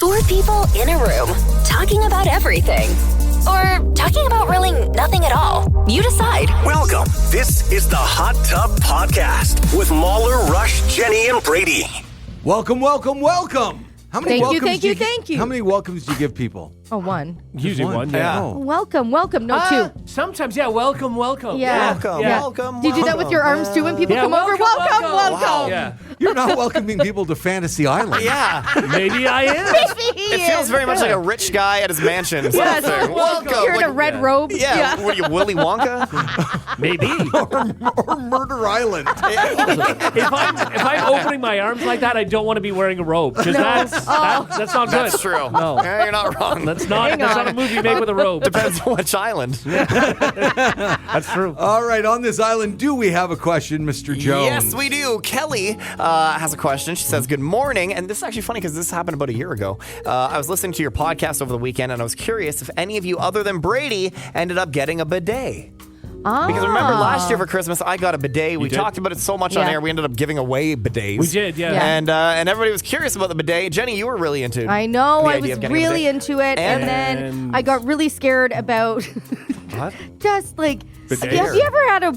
Four people in a room talking about everything. Or talking about really nothing at all. You decide. Welcome. This is the Hot Tub Podcast with Mahler, Rush, Jenny, and Brady. Welcome. How many Thank you. How many welcomes do you give people? Oh, one. Usually one, yeah. Oh. Welcome. No, two. Sometimes, yeah, welcome. Yeah. Welcome. Do you do that with your arms too when people Yeah, come over? Welcome. Wow. Yeah. You're not welcoming people to Fantasy Island. Yeah. Maybe I am. It feels very much like a rich guy at his mansion. Yes. Welcome. You're in a red robe. Yeah. What are you, Willy Wonka? Maybe. Or Murder Island. if I'm opening my arms like that, I don't want to be wearing a robe. Because that's not good. That's true. No. Yeah, you're not wrong. That's not a movie made with a robe. Depends on which island. That's true. All right, on this island, do we have a question, Mr. Jones? Yes, we do. Kelly has a question. She says, good morning. And this is actually funny because this happened about a year ago. I was listening to your podcast over the weekend, and I was curious if any of you other than Brady ended up getting a bidet. Because remember last year for Christmas, I got a bidet. We did? talked about it so much on air, we ended up giving away bidets. We did, yeah. And everybody was curious about the bidet. Jenny, you were really into it. I know. the I idea was of getting a really bidet. into it. And then I got really scared about What? just like, Bidet? have you ever had a...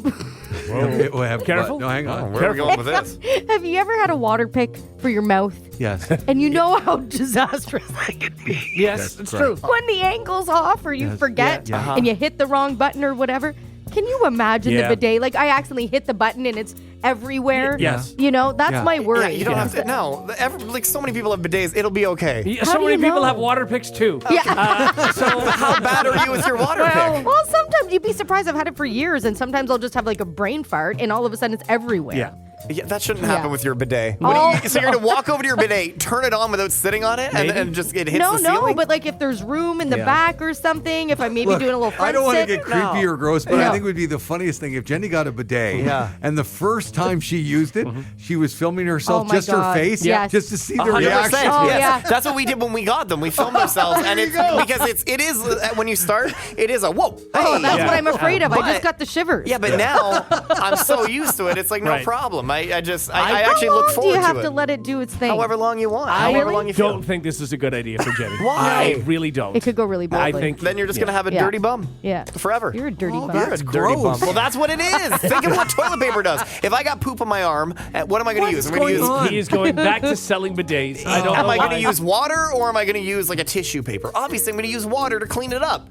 Careful. No, hang on. Where are we going with this? Have you ever had a water pick for your mouth? Yes. And you know how disastrous that can be. Yes, it's true. When the angle's off or you forget Yeah. and you hit the wrong button or whatever. Can you imagine the Yeah. bidet? Like, I accidentally hit the button and it's everywhere. Yes. You know, that's Yeah. my worry. Yeah, you don't have to. No, like so many people have bidets. It'll be okay. Yeah, How so do many you people know? have water picks too. Yeah. So How bad are you with your water pick? Well, sometimes you'd be surprised. I've had it for years, and sometimes I'll just have like a brain fart, and all of a sudden it's everywhere. Yeah. Yeah, that shouldn't happen Yeah. with your bidet. Oh. So you're going to walk over to your bidet, turn it on without sitting on it, and just it hits the ceiling? but like if there's room in the Yeah. back or something, if I'm maybe Look, doing a little front I don't want to sit. get creepy or gross, but I No. think it would be the funniest thing if Jenny got a bidet. Yeah. And the first time she used it, she was filming herself, Oh my just her God. face, Yes. just to see the 100%. reaction. Oh, yes. yeah. That's what we did when we got them. We filmed ourselves, and it's because it is when you start, it is a whoa. Oh, Hey. that's Yeah. what I'm afraid of. I But- just got the shivers. Yeah, but now I'm so used to it. It's like no Right. problem. I How actually long look do forward you have to to it. let it do its thing? However long you want. I however long you feel. don't think this is a good idea for Jenny. Why? I really don't. It could go really I badly. think Then you're just gonna have a Yeah. dirty bum. Yeah. Forever. You're a dirty bum. that's You're a dirty gross. bum. Well, that's what it is. Think of what toilet paper does. If I got poop on my arm, what am I going to use? I'm going to use. He is going back to selling bidets. I don't know Am I going why. to use water or am I going to use like a tissue paper? Obviously, I'm going to use water to clean it up.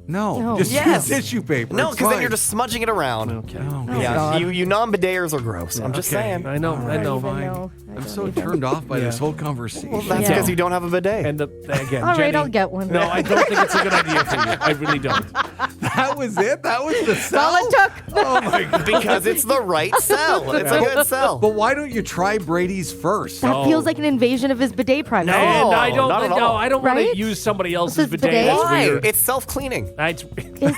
No, just Yes. use tissue paper. No, It's because then fine. you're just smudging it around. Okay. Yeah, God. you non-bideters are gross. I'm just saying. I know. I I know. don't even know. I I'm don't so even- turned off by this Yeah. whole conversation. That's Yeah. because you don't have a bidet. And again, All right, Jenny, I'll get one. No, I don't think it's a good idea for you. I really don't. That was it? That was the That's all sell? it took. Oh, my God. because it's the right sell. It's a good sell. But why don't you try Brady's first? That No. feels like an invasion of his bidet privacy. And I don't. not at No, all. I don't want Right? to use somebody else's This bidet. bidet? That's Why? weird. It's self-cleaning. Is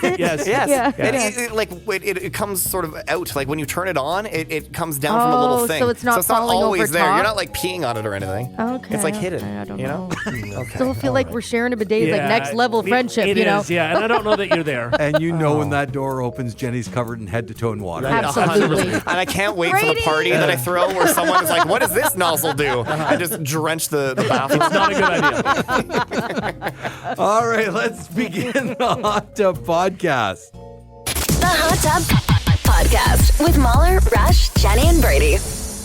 it? Yes. Yes. Yeah. It comes sort of out. Like when you turn it on, it comes down from a little Oh, thing. so it's not falling always over there. top? You're not like peeing on it or anything. Okay. It's like hidden. I don't you know? Okay. Still feel like we're sharing a bidet. It's like Yeah, next level friendship, It you know? is, yeah. And I don't know that you're there. And you know when that door opens, Jenny's covered in head to toe in water. Right. Absolutely. And I can't wait for the Brady! party that I throw where someone is like, what does this nozzle do? I just drench the bathroom. Not a good idea. All right, let's begin the Hot Tub Podcast. The Hot Tub Podcast with Mahler, Rush, Jenny, and Brady.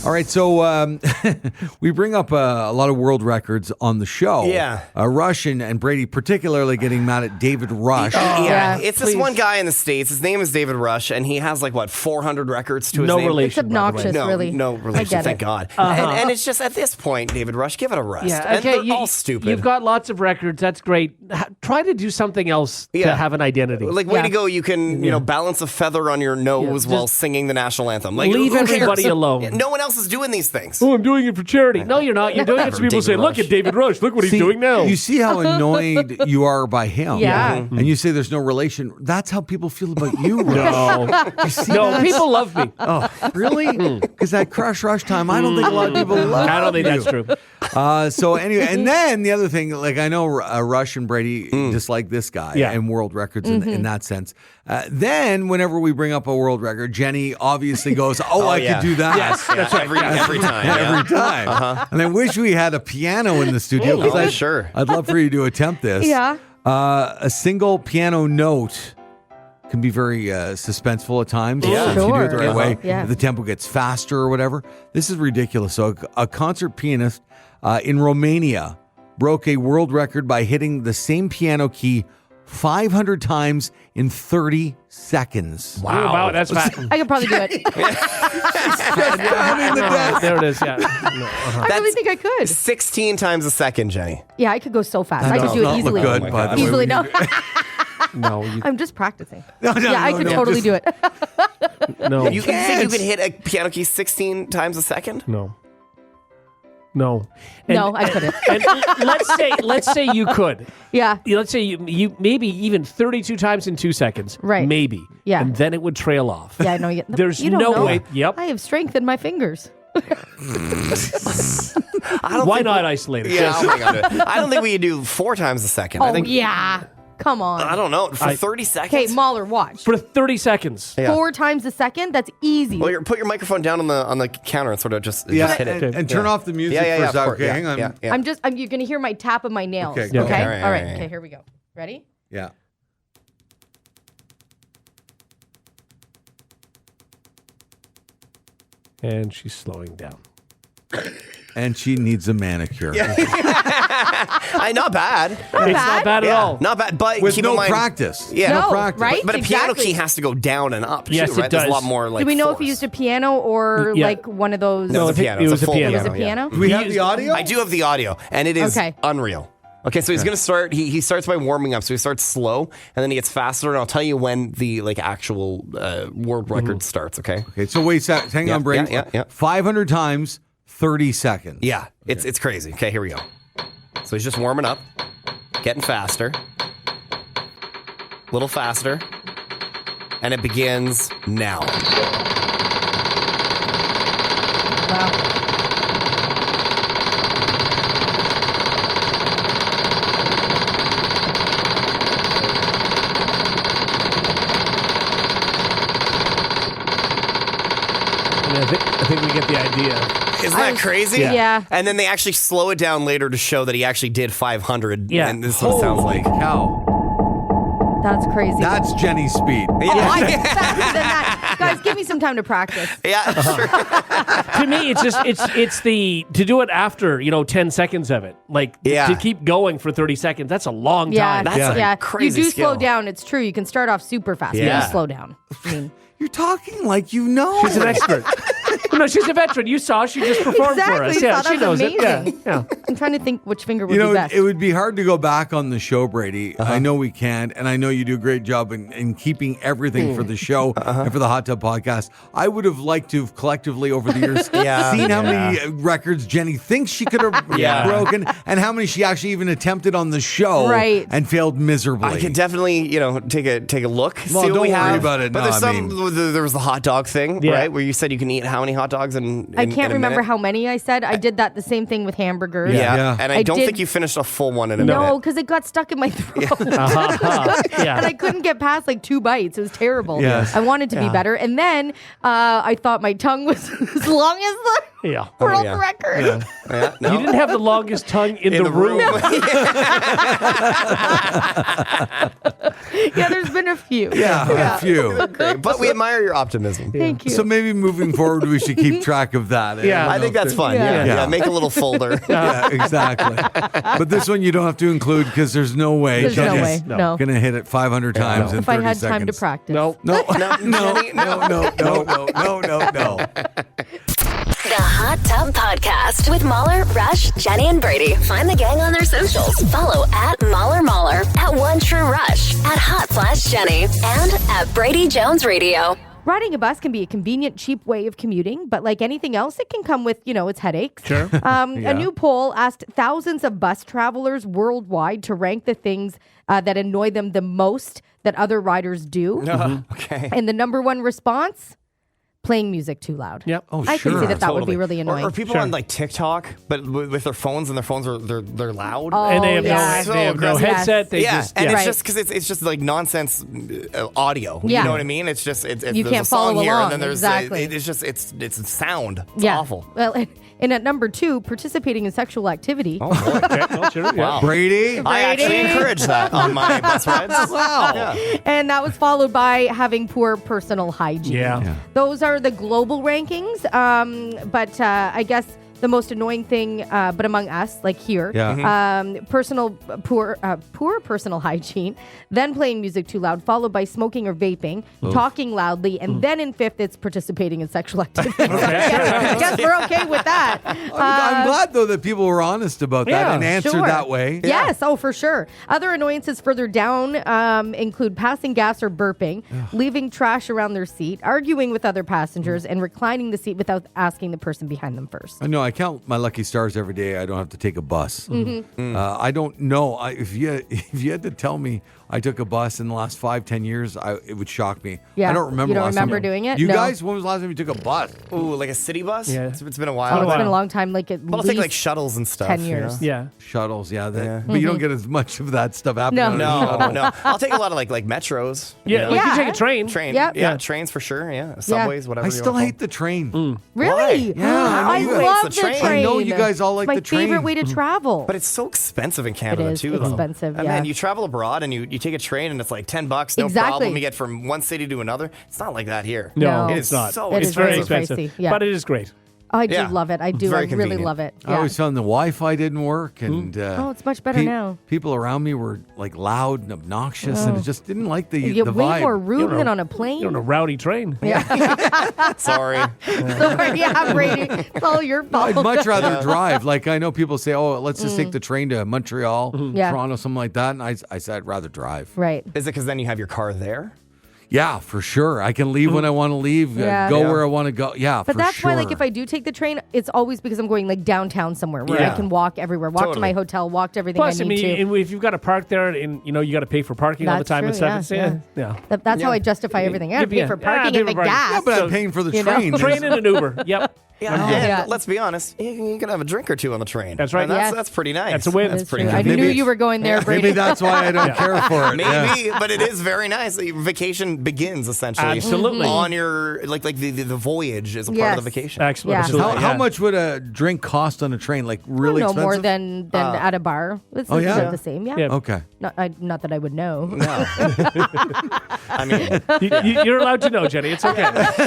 All right, so we bring up a lot of world records on the show. Yeah. Rush and Brady particularly getting mad at David Rush. Yeah, It's please. this one guy in the States. His name is David Rush, and he has 400 records to his No name. relation. It's obnoxious, No, really. no I relation. get Thank it. God. And it's just at this point, David Rush, give it a rest. Yeah, And okay. they're all stupid. You've got lots of records. That's great. Try to do something else to Yeah. have an identity. way Yeah. to go! You can, balance a feather on your nose while singing the national anthem. leave who cares? everybody alone. No one else is doing these things. Oh, I'm doing it for charity. No, you're not. You're doing it so people David say, Rush. look at David Rush. Look what he's doing now. You see how annoyed you are by him. Yeah. And you say there's no relation. That's how people feel about you, Rush. No. You see No, that? people love me. Oh, really? Because that Crush Rush time, I don't think a lot of people love I don't think you. that's true. So anyway, and then the other thing, like I know Rush and Brady dislike this guy and world records in that sense. Then whenever we bring up a world record, Jenny obviously goes, I could do that. Yes, that's right. Every time. Yeah. Every time. And I wish we had a piano in the studio. 'cause Sure. I'd love for you to attempt this. Yeah. A single piano note can be very suspenseful at times. Yeah. If you do it the right Sure. way, Yeah. if the tempo gets faster or whatever. This is ridiculous. So a concert pianist in Romania broke a world record by hitting the same piano key 500 times in 30 seconds. Wow, that's fast. I could probably do it. There it is. Yeah. I really think I could. 16 times a second, Jenny. Yeah, I could go so fast. I could does do not it look easily. good, by the way. Easily, no. No, you, I'm just practicing. No, Yeah, I could totally do it. no, You think you could hit a piano key 16 times a second? no. And, No, I couldn't. And let's say you could. Yeah. Let's say you maybe even 32 times in 2 seconds. Right. Maybe. Yeah. And then it would trail off. Yeah, I know. There's you don't no know. way. Yep. I have strength in my fingers. Why not isolate it? Yeah, Just- I'll hang on to it. I don't think we could do 4 times a second. I Oh, think yeah. Come on. I don't know. For 30 seconds? Okay, Mahler, watch. for 30 seconds. Yeah. 4 times a second? That's easy. Well, put your microphone down on the counter and sort of just hit it. and turn off the music Yeah, for a of second. course. Okay, hang on. Yeah. You're going to hear my tap of my nails. Okay, Okay. go. Okay. All right, All right. all right. Okay, here we go. Ready? Yeah. And she's slowing down. And she needs a manicure. Not bad. It's not bad at Yeah, all. not bad. But With keep no in mind, practice. Yeah. No, No practice. right? But a piano Exactly. key has to go down and up. Yes, too, right? it There's a does. lot more like. Do we know if force. he used a piano or Yeah. like one of those? No, I it's a think piano. it It's was a a full piano. It was a piano? Do we have the audio? I do have the audio, and it is Okay. unreal. Okay, so he's going to start. He starts by warming up. So he starts slow, and then he gets faster. And I'll tell you when the actual world record starts. Okay. Okay, so wait, hang on, Brady. yeah. 500 times, 30 seconds. Yeah, it's crazy. Okay, here we go. So he's just warming up, getting faster, a little faster, and it begins now. Wow. I think we get the idea. Isn't that crazy? Yeah. And then they actually slow it down later to show that he actually did 500. Yeah. And this is what it sounds like. Cow. That's crazy. That's Jenny's speed. Oh, I did faster than that. Guys, give me some time to practice. Yeah, sure. To me, it's just it's the to do it after 10 seconds of it. Like Yeah. to keep going for 30 seconds. That's a long Yeah, time. That's a yeah. crazy You do skill. slow down. It's true. You can start off super fast. Yeah. But you slow down. I mean, You're talking like you know. She's an expert. No, she's a veteran. You saw she just performed for us. Exactly. Yeah, Thought she that was knows it. Yeah, amazing. yeah. I'm trying to think which finger would You know, be best. it would be hard to go back on the show, Brady. I know we can, and I know you do a great job in keeping everything for the show and for the Hot Tub Podcast. I would have liked to have collectively over the years seen how many records Jenny thinks she could have broken and how many she actually even attempted on the show Right. and failed miserably. I can definitely, take a look. Well, see what don't we worry have. about it. But No, there's there was the hot dog thing, Yeah. right? Where you said you can eat how many hot dogs in I can't a remember minute? how many I said. I did that the same thing with hamburgers. Yeah. Yeah. And I I don't did- think you finished a full one in a No, minute. because it got stuck in my throat. Yeah. And I couldn't get past like 2 bites. It was terrible. Yes. I wanted to be better. And then I thought my tongue was as long as the Yeah. world yeah. record. Yeah, no. You didn't have the longest tongue in the room. Yeah, there's been a few. a few. Great. But we admire your optimism. Thank you. So maybe moving forward, we should keep track of that. Yeah. I think that's fun. Yeah. Yeah. Make a little folder. Yeah, exactly. But this one you don't have to include because there's no way There's no Jenny's way. No. gonna hit it 500 times in If I 30 had seconds. time to practice. No. No, Jenny, no, no. The Hot Tub Podcast with Mahler, Rush, Jenny, and Brady. Find the gang on their socials. Follow at Mahler, at One True Rush, at Hot/Jenny, and at Brady Jones Radio. Riding a bus can be a convenient, cheap way of commuting, but like anything else, it can come with, its headaches. Sure. A new poll asked thousands of bus travelers worldwide to rank the things that annoy them the most that other riders do. Okay. And the number one response, playing music too loud. Yep. Oh, I sure. can see that would be really annoying. Or people on like TikTok, but with their phones, and their phones are they're loud. Oh, And they have yeah. they have no aggressive. headset. They yeah, just and Right. it's just because it's just like nonsense audio. Yeah. You know what I mean? It's just it's You there's can't a song follow here, along. and then there's Exactly. it's just it's sound. It's Yeah. awful. Well, and at number 2, participating in sexual activity. Oh boy. Okay, well, sure, yeah. Wow. Brady. I actually Brady. encourage that on my bus rides. Wow. Yeah. And that was followed by having poor personal hygiene. Yeah. Those are the global rankings. But I guess the most annoying thing, but among us, like here, Yeah. poor personal hygiene, then playing music too loud, followed by smoking or vaping, talking loudly, and then in 5th, it's participating in sexual activity. So I guess we're okay with that. I'm glad, though, that people were honest about that Yeah, and answered Sure. that way. Yes, oh, for sure. Other annoyances further down include passing gas or burping, leaving trash around their seat, arguing with other passengers, and reclining the seat without asking the person behind them first. I know. I count my lucky stars every day. I don't have to take a bus. I don't know. If you had to tell me I took a bus in the last 5-10 years, it would shock me. Yeah. I don't remember. You don't last remember time. doing it? You No. guys, when was the last time you took a bus? Ooh, like a city bus? Yeah. It's been a Oh, while. it's been a long time, like at But I'll least take like shuttles and stuff. 10 you years. know? Yeah. Shuttles, yeah. But you don't get as much of that stuff happening. No. on a shuttle. No. I'll take a lot of like metros. Yeah, you know? like you Yeah. take a train. Train. Yep. Yeah, Yeah. trains for sure. Yeah. Subways, whatever. I you still wanna hate the train. Really? Yeah, I I know you hate love the the train. train. I know you guys all like it's my the train. favorite way to travel. But it's so expensive in Canada is too. though. expensive, And yeah. man, you travel abroad and you take a train and it's like $10, no Exactly. problem. You get from one city to another. It's not like that here. No, No. It it's is not. so It it's is very very expensive, pricey, yeah. but it is great. I do Yeah. love it. I do. Very I really convenient. love it. I Yeah. always found the Wi-Fi didn't work, and Oh, it's much better now. People around me were like loud and obnoxious, and it just didn't like the You get way vibe. more room You're than a- on a plane. You're on a rowdy train. Sorry. Sorry, yeah, Brady. It's all your fault. I'd much rather drive. Like I know people say, "Oh, let's just take the train to Montreal, Yeah. Toronto, something like that." And I said, "I'd rather drive." Right. Is it because then you have your car there? Yeah, for sure. I can leave when I want to leave, Yeah. go Yeah. where I want to go. Yeah, But for that's sure. why, like, if I do take the train, it's always because I'm going like downtown somewhere where Yeah. I can walk everywhere, walk to Totally. my hotel, walk to everything Plus, I I need mean, to. if you've got to park there, and you got to pay for parking all the That's time and true, stuff. yeah, It's, yeah. That's how Yeah. I justify everything. I have to pay Yeah. for Yeah, parking pay and for the parking. gas. yeah, but So, I'm paying for the you know. train. Train and an Uber. Yep. Yeah, Okay. and Yeah. let's be honest, you can have a drink or two on the train. That's right. And that's, Yes. that's pretty nice. That's a win. That's It's pretty true. good. I knew Maybe- you were going there, Brady. Maybe that's why I don't care for it. Yeah. Maybe, but it is very nice. Vacation begins essentially. Absolutely. On your like the voyage is a part Yes. of the vacation. Excellent. Yeah. Absolutely. How Yeah. much would a drink cost on a train? Like really no expensive? more than at a bar. It's Oh, yeah? about the same. Yeah. Yeah. Okay. Not that I would know. No. I mean, You're allowed to know, Jenny. It's okay. Like,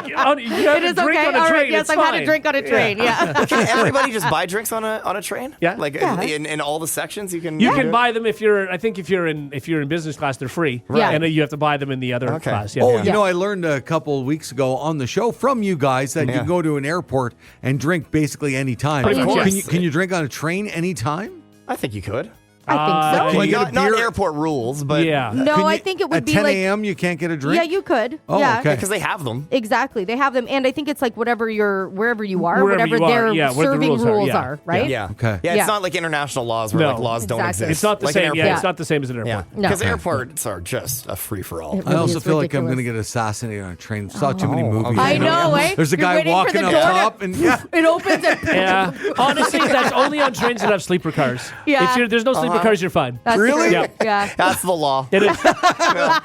you have It a is drink okay. on a All train. right. Yes, it's I've had a fine. drink on a train. Yeah. can everybody just buy drinks on a train? Yeah. Like Yeah. in all the sections you can. You do can it? buy them if you're. I think if you're in business class, they're free. Right. And you have to buy them in the other Okay. class. Yeah. Oh, Yeah. you know, I learned a couple of weeks ago on the show from you guys that you Yeah. can go to an airport and drink basically any time. Of course. Can you drink on a train anytime? I think you could. I think so. Can you Like, get a not beer? airport rules, but Yeah. No, Can I you- think it would at be 10 like. a.m. you can't get a drink? Yeah, you could. Oh, yeah. okay. because they have them. Exactly. They have them. And I think it's like wherever wherever you are, Wherever whatever you are, their yeah, where the serving rules rules, are, yeah. are, right? Yeah. Okay. Yeah, Yeah. it's not like international laws where No. like laws don't Exactly. exist. It's not the like an same. Yeah, airport. it's not the same as an airport. Yeah, No. because Okay. airports are just a free for all. It I really also is feel like I'm ridiculous. going to get assassinated on a train. Saw too many Oh, movies. okay. I you know, eh? There's a You're guy waiting for walking the up door to- top, and yeah. It opens and Yeah. Honestly, that's only on trains that have sleeper cars. Yeah. If there's no sleeper cars, you're fine. That's Really? true. Yeah. Yeah. That's the law. It is. Yeah.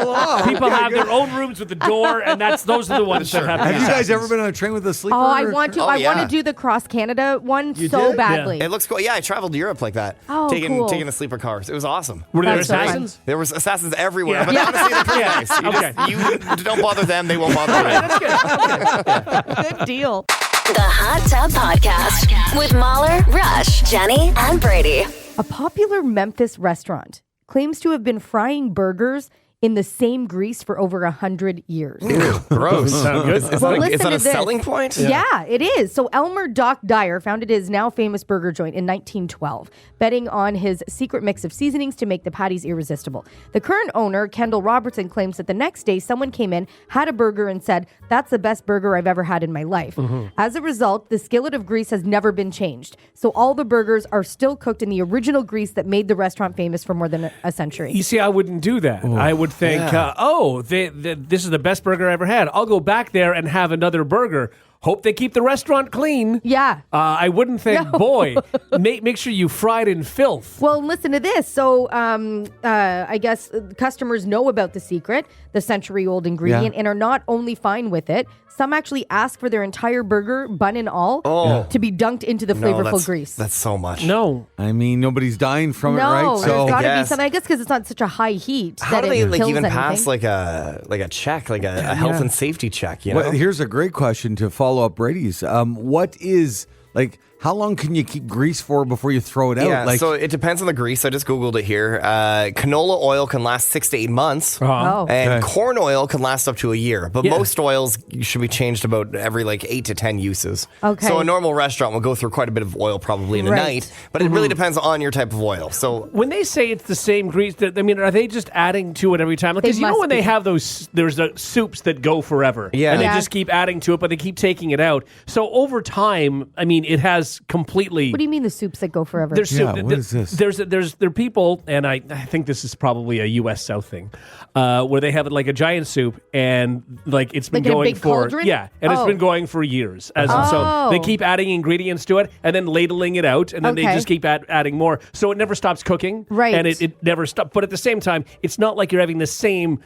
law. People Okay, have good. their own rooms with the door, and those are the ones that have. Have you guys assassins. ever been on a train with a sleeper? Oh, I want to. Oh, I yeah. want to do the Cross Canada one so did? badly. It looks cool. Yeah, I traveled to Europe like that. Oh, taking cool. the sleeper cars. It was awesome. Were there That's so fun. assassins? There was assassins everywhere, Yeah. but honestly, they're pretty nice. You don't bother them; they won't bother you. Good deal. The Hot Tub Podcast with Mahler, Rush, Jenny, and Brady. A popular Memphis restaurant claims to have been frying burgers in the same grease for over 100 years. Gross. Sound good? Is Well, that listen a to this. selling point? Yeah, it is. So Elmer Doc Dyer founded his now famous burger joint in 1912, betting on his secret mix of seasonings to make the patties irresistible. The current owner, Kendall Robertson, claims that the next day someone came in, had a burger, and said, "That's the best burger I've ever had in my life." As a result, the skillet of grease has never been changed. So all the burgers are still cooked in the original grease that made the restaurant famous for more than a century. You see, I wouldn't do that. I would would think, this is the best burger I ever had. I'll go back there and have another burger. Hope they keep the restaurant clean. Yeah. I wouldn't think, boy, make sure you fried in filth. Well, listen to this. So I guess customers know about the secret, the century-old ingredient, and are not only fine with it. Some actually ask for their entire burger, bun and all, to be dunked into the flavorful grease. That's so much. No. I mean, nobody's dying from it, No, right? there's got to be something. I guess because it's not such a high heat. How that do they it kills even anything. pass a check, a health and safety check? You know, Well, here's a great question to follow up Brady's. What is how long can you keep grease for before you throw it out? Yeah, so it depends on the grease. I just Googled it here. Canola oil can last 6 to 8 months. Oh. And corn oil can last up to a year. But most oils should be changed about every 8 to 10 uses. Okay. So a normal restaurant will go through quite a bit of oil probably in a night. But it really depends on your type of oil. So when they say it's the same grease, are they just adding to it every time? Because you know when they have there's soups that go forever. Yeah. And they Yeah. just keep adding to it, but they keep taking it out. So over time, it has completely... What do you mean the soups that go forever? There's soup. what is this? There are people, and I think this is probably a U.S. South thing, where they have a giant soup, and it's been Like in a going big for cauldron? and it's been going for years. So they keep adding ingredients to it, and then ladling it out, and then they just keep adding more. So it never stops cooking, Right. And it never stops. But at the same time, it's not like you're having the same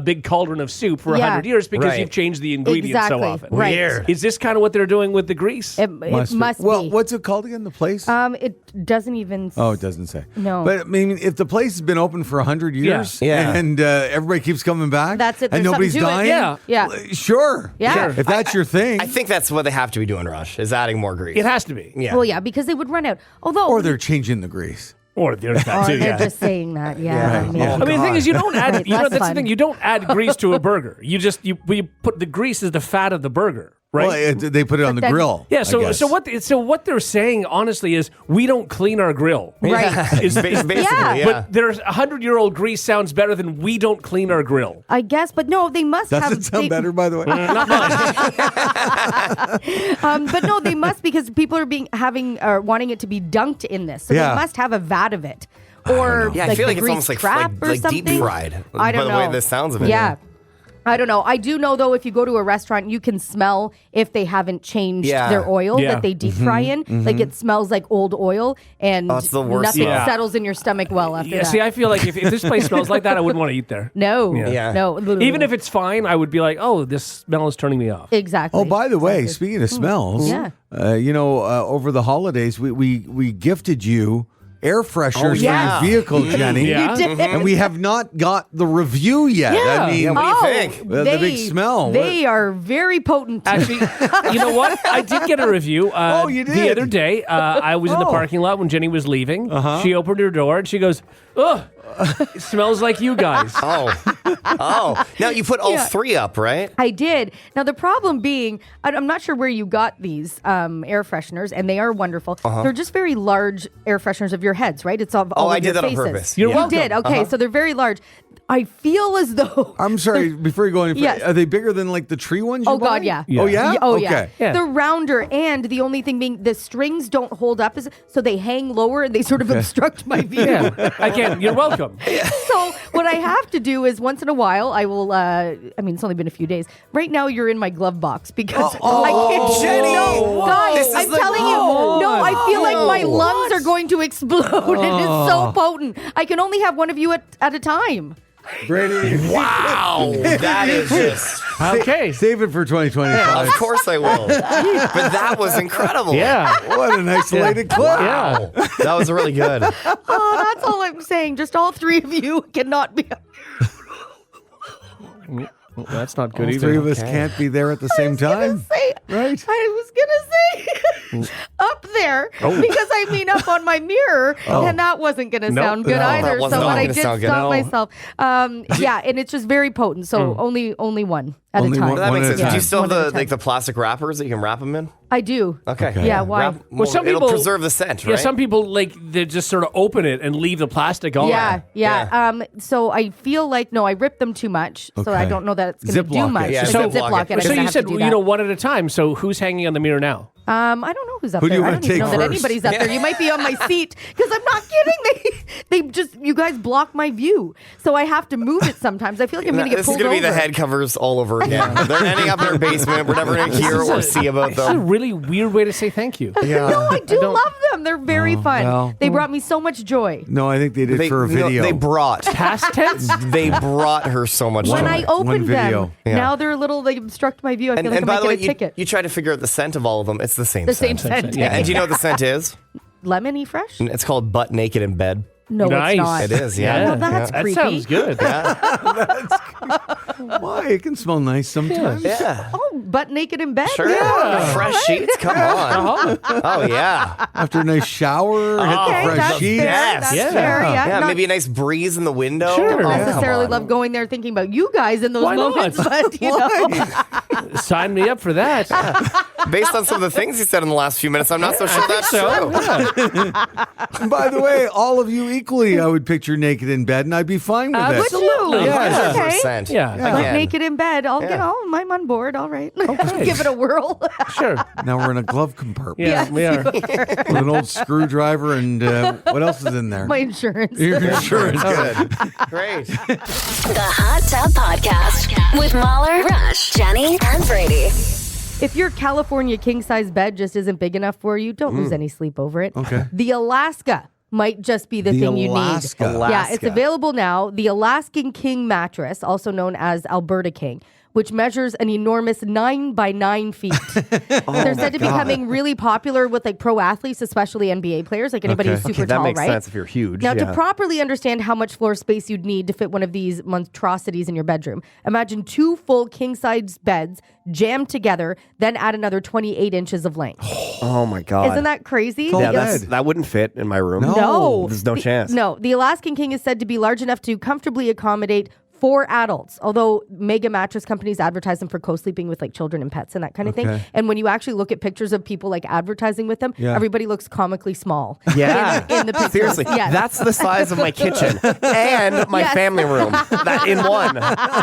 big cauldron of soup for 100 years because you've changed the ingredients so often. Right. Weird. Is this kind of what they're doing with the grease? It must be. Well, what's it called again? The place? It doesn't even. Oh, it doesn't say. No. But if the place has been open for 100 years Yeah. and everybody keeps coming back That's it. and There's nobody's something to it. dying, Yeah. sure. Yeah. Sure. If that's your thing. I think that's what they have to be doing, Rush, is adding more grease. It has to be. Yeah. Well, yeah, because they would run out. Although, or they're changing the grease. Or there's that or too. they're Yeah. just saying that. Yeah. maybe. The thing is, you don't add. Right, You know, less that's the fun. thing. You don't add grease to a burger. You just you put the grease as the fat of the burger, right? Well, they put it on the then- grill. yeah. I So guess. what they're saying honestly is we don't clean our grill. Right. Is Basically, yeah. But there's 100-year-old grease sounds better than we don't clean our grill. I guess, but no, they must Does have. it sound better, by the way? Not much. But no, they must because people are wanting it to be dunked in this, so Yeah. they must have a vat of it, or Yeah, I feel the like it's grease almost like trap or something. deep fried. I don't by know. the way this sounds of it. Yeah. I don't know. I do know, though, if you go to a restaurant, you can smell if they haven't changed their oil Yeah. that they deep fry in. Like, it smells like old oil, and Oh, it's the worst nothing smell. settles in your stomach well after Yeah. that. See, I feel like if this place smells like that, I wouldn't want to eat there. No. Yeah. No. Even if it's fine, I would be like, oh, this smell is turning me off. Exactly. Oh, by the way, speaking of smells, Yeah. over the holidays, we gifted you air fresheners yes. for your vehicle, Jenny. Yeah. You did. And we have not got the review yet. Yeah. I mean, Yeah, what do you think? The big smell. They are very potent. Actually, you know what? I did get a review. You The did? other day, I was in the parking lot when Jenny was leaving. She opened her door and she goes, ugh, it smells like you guys. Oh. Now you put all three up, right? I did. Now, the problem being, I'm not sure where you got these air fresheners, and they are wonderful. They're just very large air fresheners of your heads, right? It's all Oh, of I your did that on faces. purpose. You're You welcome. did. Okay, so they're very large. I feel as though. I'm sorry, before you go any further, Yes. are they bigger than the tree ones you Oh, God, buy? yeah. Oh, yeah? Oh, okay. yeah. Yeah. They're rounder, and the only thing being the strings don't hold up, so they hang lower and they sort of obstruct my view. Yeah. Again, you're welcome. So what I have to do is once in a while, I will, it's only been a few days. Right now, you're in my glove box because I can't. Jenny! No, guys, This is I'm the- telling you. No, I feel like my lungs are going to explode. It is so potent. I can only have one of you at a time. Brady. Wow. That is just... Okay. Save it for 2025. Of course I will. But that was incredible. Yeah. What an isolated clip. Yeah. That was really good. Oh, that's all I'm saying. Just all three of you cannot be. Well, that's not good All either. three of us can't be there at the same time. Right. I was gonna say up there because up on my mirror, and that wasn't gonna sound good No, either. that was So not what I gonna did sound good. stop No. myself. And it's just very potent. So only one at Only a time. one- That makes at a sense. Do you time. still have One at a the time. the plastic wrappers that you can wrap them in? I do. Okay. Yeah. Why? Well, some it'll people preserve the scent, right? Yeah, some people they just sort of open it and leave the plastic on. Yeah. So I feel like I ripped them too much. So I Okay. don't know that it's going to Ziploc do much. it. Yeah, So Ziploc Ziploc it. it. So you have said to do that. one at a time. So who's hanging on the mirror now? I don't know who's up Who do there. you I wanna don't even take know that first? anybody's up there. You might be on my seat because I'm not kidding. You guys block my view, so I have to move it sometimes. I feel like I'm going to get This is pulled going to be over. the head covers all over again. They're ending up in our basement. We're never going to hear or see about It's a them. really weird way to say thank you. Yeah. No, I do love them. They're very fun. well. They brought me so much joy. No, I think they did for a no, video. they brought. Past tense? They brought her so much When joy. I opened video. them, Yeah. now they're a little, they obstruct my view. I feel like I And by might the way, get a ticket. you try to figure out the scent of all of them. It's the same The scent. same scent. Yeah. And do you know what the scent is? Lemony fresh? It's called Butt Naked in Bed. No, Nice. it's not. It is, yeah. Well, that's That creepy. sounds good. Why? It can smell nice sometimes. Yeah. Oh, butt naked in bed? Sure. Fresh sheets. Come on. Oh, yeah. After a nice shower, get the Okay, fresh that's sheets. fair. Yes. That's Yeah. fair. Yeah, Yeah, not maybe a nice breeze in the window. Sure. Oh, come necessarily on. love going there thinking about you guys in those Why not? moments, but you know. Sign me up for that. Based on some of the things you said in the last few minutes, I'm not so sure that's true. By the way, all of you equally, I would picture naked in bed, and I'd be fine with it. Would you? Yeah. Okay. 100%. Yeah. Butt Again. naked in bed. I'll Yeah. I'm on board. All right. Okay. Give it a whirl. Sure. Now we're in a glove compartment Yeah, we are. with an old screwdriver, and what else is in there? My insurance. Your insurance. Good. Great. The Hot Tub Podcast with Mahler, Rush, Jenny, and Brady. If your California king-size bed just isn't big enough for you, don't lose any sleep over it. Okay. The Alaska might just be the thing you Alaska. need. Yeah, it's available now. The Alaskan King mattress, also known as Alberta King, which measures an enormous 9 by 9 feet. They're said to be becoming really popular with like pro athletes, especially NBA players, like anybody who's super that tall, makes right? sense if you're huge. Now, to yeah. properly understand how much floor space you'd need to fit one of these monstrosities in your bedroom, imagine 2 full king-size beds jammed together, then add another 28 inches of length. Oh my God. Isn't that crazy? Yeah, Yeah, bed. that wouldn't fit in my room. No. There's no chance. No, the Alaskan King is said to be large enough to comfortably accommodate 4 adults, although mega mattress companies advertise them for co-sleeping with like children and pets and that kind of thing. And when you actually look at pictures of people like advertising with them, everybody looks comically small. Yeah. in the pictures. Seriously, Yes. that's the size of my kitchen and my Yes. family room. That in one.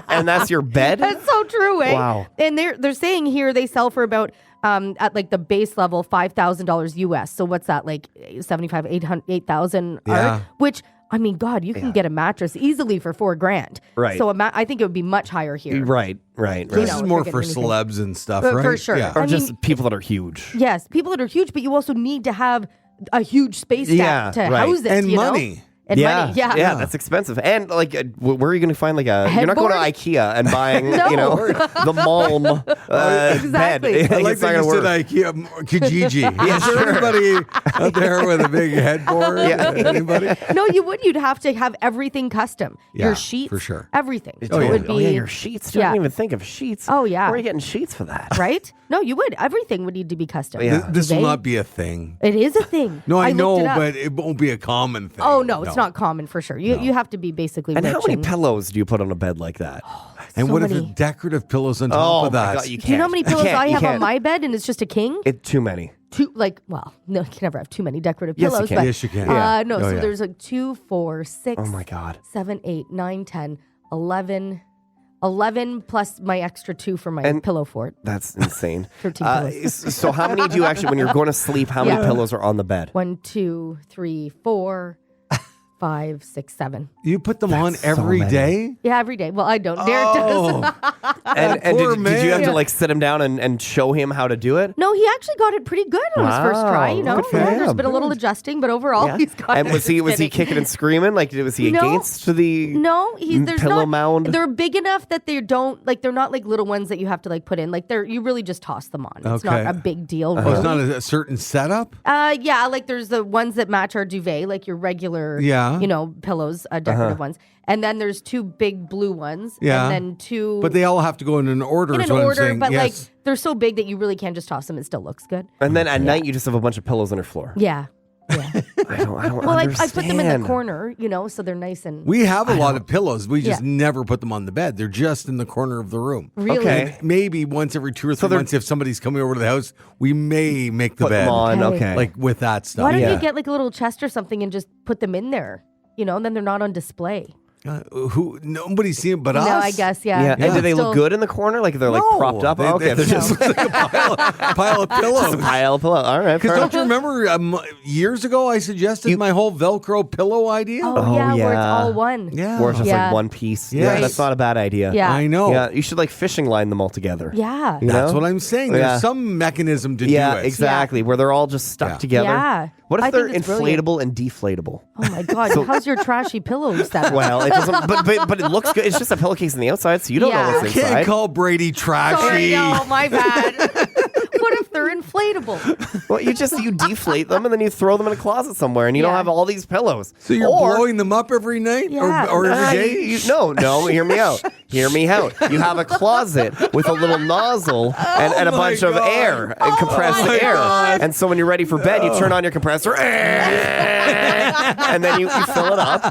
And that's your bed? That's so true, eh? Wow. And they're saying here they sell for about at like the base level $5,000 US. So what's that, like 75, 8,000? Yeah. Which, I mean, God, you can get a mattress easily for $4,000. Right. So I think it would be much higher here. Right. This know, is if more you're for getting anything. celebs and stuff, For right? sure. Yeah. Or I just mean- people that are huge. Yes, people that are huge, but you also need to have a huge space Yeah, to right. house it. And you know? money. And money. Yeah. Yeah, that's expensive. And like, where are you going to find like a? You're not going to Headboard? IKEA and buying, No. you know, the Malm Exactly. bed. I like It's not that you gonna said work. IKEA Kijiji. Is there anybody out there with a big headboard? Yeah. Anybody? No, you would. You'd have to have everything custom. Yeah, Your sheets, for sure. everything. Oh, yeah. It would be, Oh yeah, your sheets. I Yeah. didn't even think of sheets. Oh, yeah. Where are you getting sheets for that? right? No, you would. Everything would need to be custom. Yeah. This will They- not be a thing. It is a thing. No, I looked know, it up. but it won't be a common thing. Oh no, it's not common for sure. You have to be basically And rich. how many pillows do you put on a bed like that? And so what if many. it's decorative pillows on top Oh of my that? God, you can't. Do you know how many pillows can't, I you have on can't. my bed, and it's just a king? It's too many. Well, no, you can never have too many decorative Yes, you pillows. can. But, Yes, you can. No, Oh, so yeah. there's like 2, 4, 6, Oh my God. 7, 8, 9, 10, 11, 11 plus my extra 2 for my And- pillow fort. That's insane. 13 pillows. So how many do you actually, when you're going to sleep, how many Yeah. pillows are on the bed? 1, 2, 3, 4, 5, 6, 7. You put them on so every many. day? Yeah, every day. Well, I don't. Derek does. Oh, And poor did you have man. to like sit him down and show him how to do it? No, he actually got it pretty good on his first try. You know, Good for there's him. been a little adjusting, but overall, he's got And it. was he fitting. kicking and screaming? Like was he No. against the No, there's pillow not, mound? They're big enough that they don't like. They're not like little ones that you have to like put in. Like you really just toss them on. It's Okay. not a big deal. Oh, Really. it's not a certain setup? Yeah, like there's the ones that match our duvet, like your regular, Yeah. pillows, decorative ones, and then there's 2 big blue ones, Yeah. and then 2. But they all have to go in an order, in is an what I'm order, saying. but Yes. like they're so big that you really can't just toss them. It still looks good. And then at night you just have a bunch of pillows on your floor. Yeah. Yeah. I don't Well, I understand. put them in the corner, so they're nice and We have a lot of pillows. We just Yeah. never put them on the bed. They're just in the corner of the room. really. Okay. Maybe once every 2 or 3 they're- months, if somebody's coming over to the house, we may make the Put bed. them on. Okay. Okay. Like with that stuff. Why don't Yeah. you get like a little chest or something and just put them in there? And then they're not on display. Who? Nobody's seen it but us. No, I guess, yeah. Yeah. And do they look Still- good in the corner? Like they're like propped up? Okay. They're just like a pile of pillows. a pile of pillow. All right. Because don't you remember years ago I suggested my whole Velcro pillow idea? Oh, yeah, where it's yeah. all one. Yeah. Or it's just Yeah. like one piece. Yes. Yeah, that's not a bad idea. Yeah. I know. Yeah, you should like fishing line them all together. Yeah. You That's know? what I'm saying. There's Yeah. some mechanism to Yeah, do it. exactly. Where they're all just stuck Yeah. together. Yeah. What if I they're think it's brilliant. inflatable and deflatable? Oh my God. How's your trashy pillow set? Well, it doesn't. But it looks good. It's just a pillowcase on the outside, so you don't Yeah. know what's You can't inside. call Brady trashy. Sorry, no, my bad. What if they're inflatable? Well, you deflate them and then you throw them in a closet somewhere, and you don't Yeah. have all these pillows. So you're blowing them up every night Yeah. or every day? No, hear me out. Hear me out. You have a closet with a little nozzle and a my bunch of God. air and compressed my air. God. And so when you're ready for bed, you turn on your compressor and then you fill it up.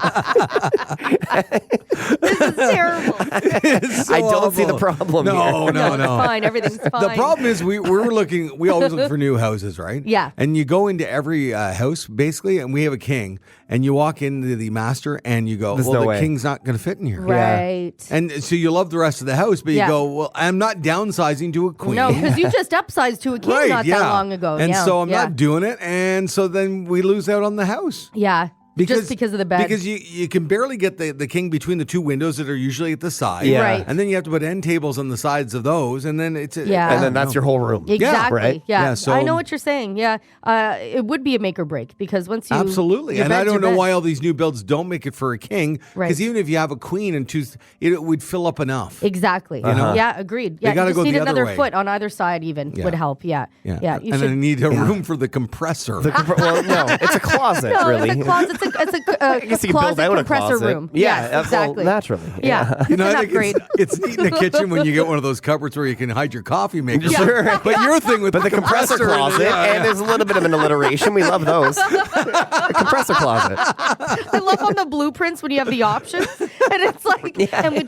This is terrible. It's so I don't see the awful. problem No, here. no, It's no. fine. Everything's fine. The problem is we always look for new houses, right? Yeah. And you go into every house basically, and we have a king, and you walk into the master and you go, There's well, no the way. king's not going to fit in here. Right. And so you love the rest of the house, but you Yeah. go, well, I'm not downsizing to a queen. No, because you just upsized to a king Right, not yeah. that long ago. And yeah. so I'm yeah. not doing it. And so then we lose out on the house. Yeah. Just because of the bed. Because you can barely get the king between the two windows that are usually at the side. Yeah. Right. And then you have to put end tables on the sides of those. And then it's Yeah. And then that's your whole room. Exactly. right? Yeah. Yeah, so- I know what you're saying. Yeah. It would be a make or break because once you Absolutely. your And I bed's don't your know bed. why all these new builds don't make it for a king. Right. Because even if you have a queen and two, it would fill up enough. Exactly. Yeah. Agreed. Yeah. gotta you just go need the other another way. foot on either side. Even Yeah. would help. Yeah. Yeah. Yeah. You and should. I need a room for the compressor. Well, no, it's a closet, no, really. it's a closet. It's a guess you can build closet out a compressor closet. room. Yeah, Yes, well, exactly. naturally. Yeah. It's an I think upgrade. it's neat in the kitchen when you get one of those cupboards where you can hide your coffee maker. Sure. But your thing with But the compressor in it, closet, and there's a little bit of an alliteration. We love those. The compressor closet. I love on the blueprints when you have the options, and it's like,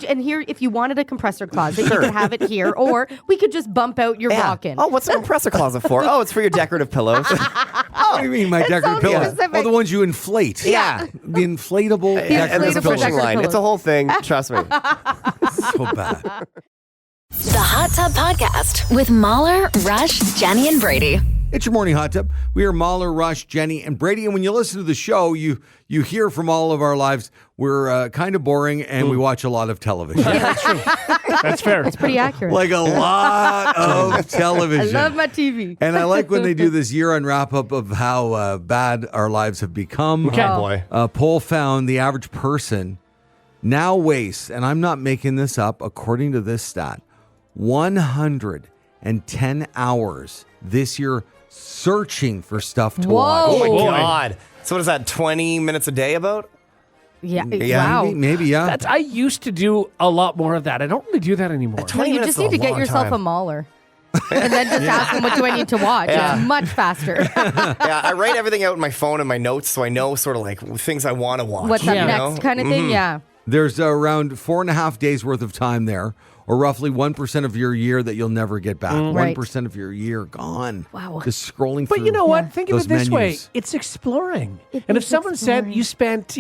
and here, if you wanted a compressor closet, you could have it here, or we could just bump out your walk-in. Oh, what's a compressor closet for? Oh, it's for your decorative pillows. What do you mean, my decorative sounds pillows? specific. Oh, the ones you inflate. Yeah. The inflatable And there's a decorative inflatable pillows. fishing line. pillows. It's a whole thing. Trust me. So bad. The Hot Tub Podcast with Mahler, Rush, Jenny, and Brady. It's your morning hot tub. We are Mahler, Rush, Jenny, and Brady. And when you listen to the show, you hear from all of our lives. We're kind of boring, and we watch a lot of television. That's fair. It's pretty accurate. Like a lot of television. I love my TV. And I like when they do this year-end wrap-up of how bad our lives have become. Okay. Oh. Boy. A poll found the average person now wastes, and I'm not making this up, according to this stat, 110 hours this year searching for stuff to watch. Oh, my Boy. God. So what is that, 20 minutes a day about? Yeah. Yeah, Wow. Maybe, yeah. That's I used to do a lot more of that. I don't really do that anymore. 20 No, you minutes just is need to a get long yourself time. a Mahler. And then just ask them what do I need to watch. Yeah. It's much faster. Yeah, I write everything out in my phone and my notes so I know sort of like things I want to watch. What's up you know? next kind of thing? Yeah. There's around 4.5 days worth of time there, or roughly 1% of your year that you'll never get back. Right. 1% of your year gone. Wow. Just scrolling But through. you know what? Think of those it this way: menus. it's exploring. It And if is someone said exploring. you spent,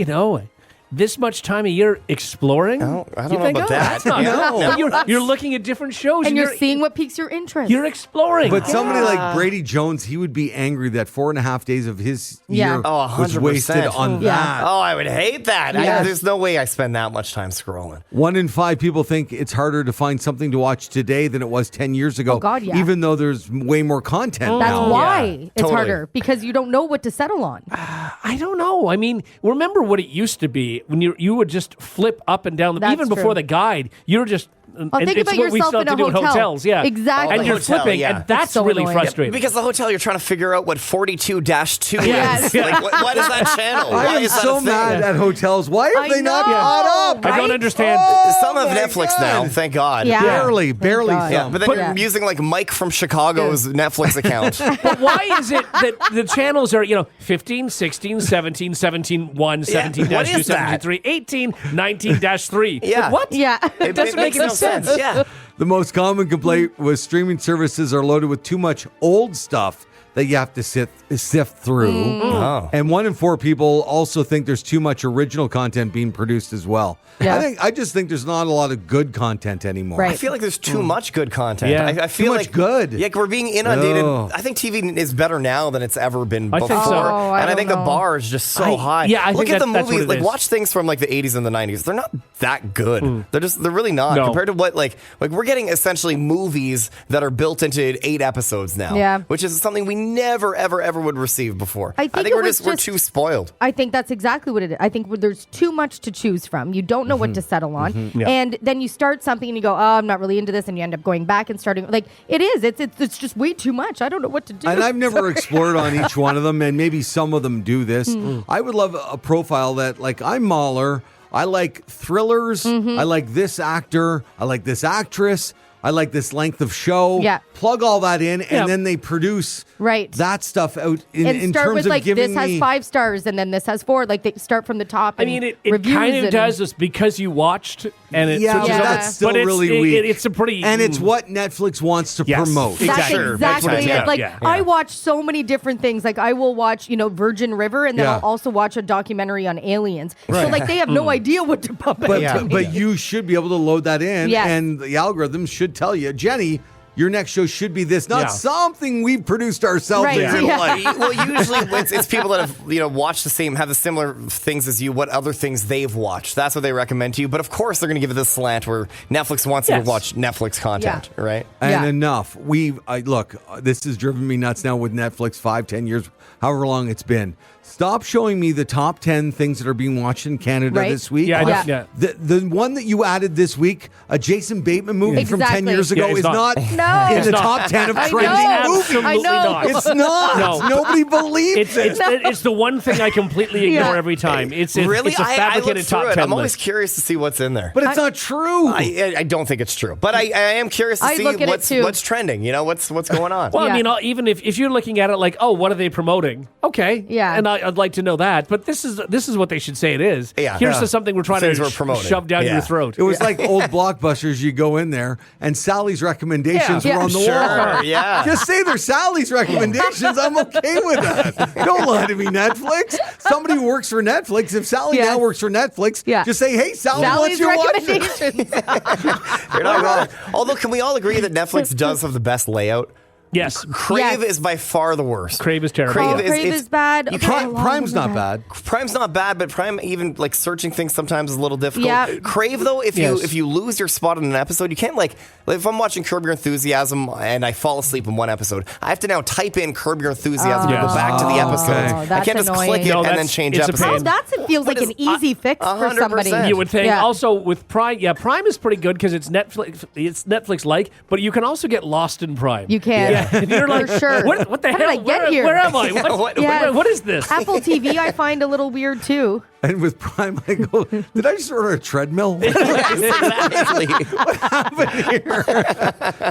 this much time a year exploring, I don't you know think, about oh, that. That's not Yeah. But you're looking at different shows, And you're seeing what piques your interest. you're exploring. But somebody like Brady Jones, he would be angry that 4.5 days of his Yeah. year Oh, was 100%. wasted on Yeah. that. Oh, I would hate that. Yes. There's no way I spend that much time scrolling. 1 in 5 people think it's harder to find something to watch today than it was 10 years ago. Oh, God, yeah. Even though there's way more content That's now. why Yeah, it's totally. harder because you don't know what to settle on. I don't know. I mean, remember what it used to be when you would just flip up and down. That's Even before true. the guide, you're just. Well, and think it's about what we yourself still in have a to do in hotel. hotels, yeah, Exactly. and you're Hotel, flipping, yeah. and that's It's so really annoying. frustrating. Because the hotel, you're trying to figure out what 42-2 Yes. is. Like, what is that channel? I Why am is that so a thing? mad at hotels. Why have I they not know. caught up? I don't Right? understand. Some have my Netflix God. now, thank God. Yeah. Barely God. Yeah, some. but then But- you're using like Mike from Chicago's Netflix account. But why is it that the channels are, 15, 16, 17, 17, 1, 17 what 2, is that? 17 3, 18, 19 3? Yeah. What? Yeah. It doesn't make makes any no sense. Yeah. The most common complaint was streaming services are loaded with too much old stuff that you have to sift through. Oh. And 1 in 4 people also think there's too much original content being produced as well. Yeah. I just think there's not a lot of good content anymore. Right. I feel like there's too much good content. Yeah. I feel Too much like good. Yeah, we're being inundated. Ugh. I think TV is better now than it's ever been I before. think so. Oh, I and I don't think know. the bar is just so high. yeah, I Look think at the that's what movies. it Like is. watch things from like the 80s and the 90s. They're not that good. They're really not No. compared to what like we're getting essentially movies that are built into 8 episodes now. Yeah. Which is something we never ever would receive before. I think it we're was we're just- too spoiled. I think that's exactly what it is. I think there's too much to choose from. You don't know what to settle on. Yeah. And then you start something and you go, oh, I'm not really into this. And you end up going back and starting. Like, it is. It's just way too much. I don't know what to do. And I've never explored on each one of them, and maybe some of them do this. Hmm. I would love a profile that, like, I'm Mahler. I like thrillers. Mm-hmm. I like this actor. I like this actress. I like this length of show. Yeah. Plug all that in, Yeah. and then they produce Right. that stuff out in and start terms with of like giving this has me 5 stars and then this has 4. Like they start from the top. I And mean, it reviews kind of and- does this because you watched and it Yeah, switches but over. that's still But it's- really weak. It's a pretty and it's what Netflix wants to Yes. promote. That's Exactly. exactly it. Yeah, Like yeah. I watch so many different things. Like I will watch, Virgin River, and then Yeah. I'll also watch a documentary on aliens. So like they have no idea what to pump But into me. but you should be able to load that in, Yes. and the algorithms should tell you, Jenny, your next show should be this, not Yeah. something we've produced ourselves Right, in real yeah. life. Well, usually it's people that have watched have the similar things as you. What other things they've watched? That's what they recommend to you. But of course, they're going to give it this slant where Netflix wants you to Yes. watch Netflix content, right? And Yeah. enough. Look, this has driven me nuts now with Netflix 5-10 years, however long it's been. Stop showing me the top 10 things that are being watched in Canada Right. this week. Yeah, I know. Yeah. Yeah. The one that you added this week, a Jason Bateman movie from 10 Exactly. years ago, Yeah, it's is not. not No. in It's the not. top 10 of I trending know. movies. Absolutely I know. not. It's not. No. Nobody believes It's the one thing I completely ignore Yeah. every time. It's a Really, it's a I fabricated look through top it. 10 I'm always list. curious to see what's in there. But it's not true. I don't think it's true, but I am curious to I see look at it what's too. trending. What's going on. Well, Yeah. I mean, even if you're looking at it like, oh, what are they promoting? Okay, Yeah. and I'd like to know that. But this is what they should say it is. Yeah. Here's Yeah. to something we're trying Things to we're promoting. shove down Yeah. your throat. It was like old blockbusters. You go in there, and Sally's recommendations Yeah. were on the Sure, wall. yeah. Just say they're Sally's recommendations. I'm okay with that. Don't lie to me, Netflix. Somebody who works for Netflix. If Sally Yes. now works for Netflix, Yeah. just say, "Hey, Sally wants Sally's you to watch it." recommendations. You're not wrong. Although, can we all agree that Netflix does have the best layout? Yes, Crave Yes. is by far the worst. Crave is terrible. Crave Oh, is- Crave it's- is bad. you Okay, can't- a lot of Prime's them are not bad. Prime's not bad, but Prime even like searching things sometimes is a little difficult. Yeah. Crave though, if Yes. you lose your spot in an episode, you can't like if I'm watching Curb Your Enthusiasm and I fall asleep in one episode, I have to now type in Curb Your Enthusiasm Yes. and go back to the episode. okay. I That's can't just annoying. click it No, and then that's- change it's a episodes. pain. Oh, it feels like But an it's- easy fix for 100%. somebody. You would think. Yeah. Also with Prime, Prime is pretty good because it's Netflix like, but you can also get lost in Prime. You can. Yeah. And you're like, For sure. what the How hell? did I get here? Where am I? What, Yeah. what is this? Apple TV, I find a little weird too. And with Prime, I go, "Did I just order a treadmill?" Exactly.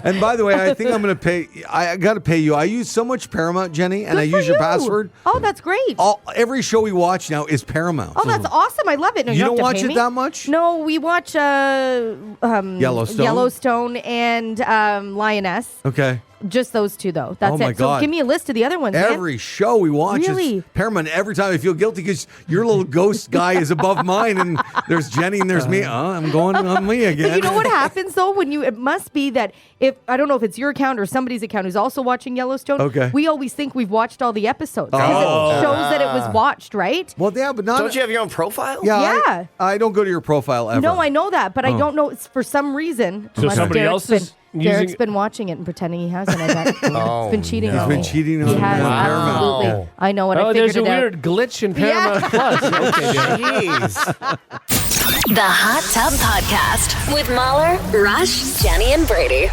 And by the way, I think I'm going to pay. I got to pay you. I use so much Paramount, Jenny, and Good I for use your you. password. Oh, that's great. Every show we watch now is Paramount. Oh, that's awesome. I love it. No, You you don't have to watch pay it me. that much? No, we watch Yellowstone. Yellowstone and Lioness. Okay. Just those two, though. That's Oh, my it. God. So give me a list of the other ones, man. Every show we watch Really? is Paramount. Every time I feel guilty because your little ghost guy is above mine, and there's Jenny and there's me. I'm going on me again. But you know what happens though when it must be that if I don't know if it's your account or somebody's account who's also watching Yellowstone. Okay. We always think we've watched all the episodes because it shows that it was watched, right? Well, yeah, but not. Don't you have your own profile? Yeah. Yeah. I don't go to your profile ever. No, I know that, but I don't know. It's for some reason. So unless somebody Derek's else is been, using Derek's it? been watching it and pretending he hasn't. I bet. Oh, He's been cheating no. on He's me. been cheating on He me. has, Wow. absolutely. I know what I Oh, figured there's a it out. weird glitch in Paramount Plus. Okay, Jeez. The Hot Tub Podcast with Mahler, Rush, Jenny, and Brady.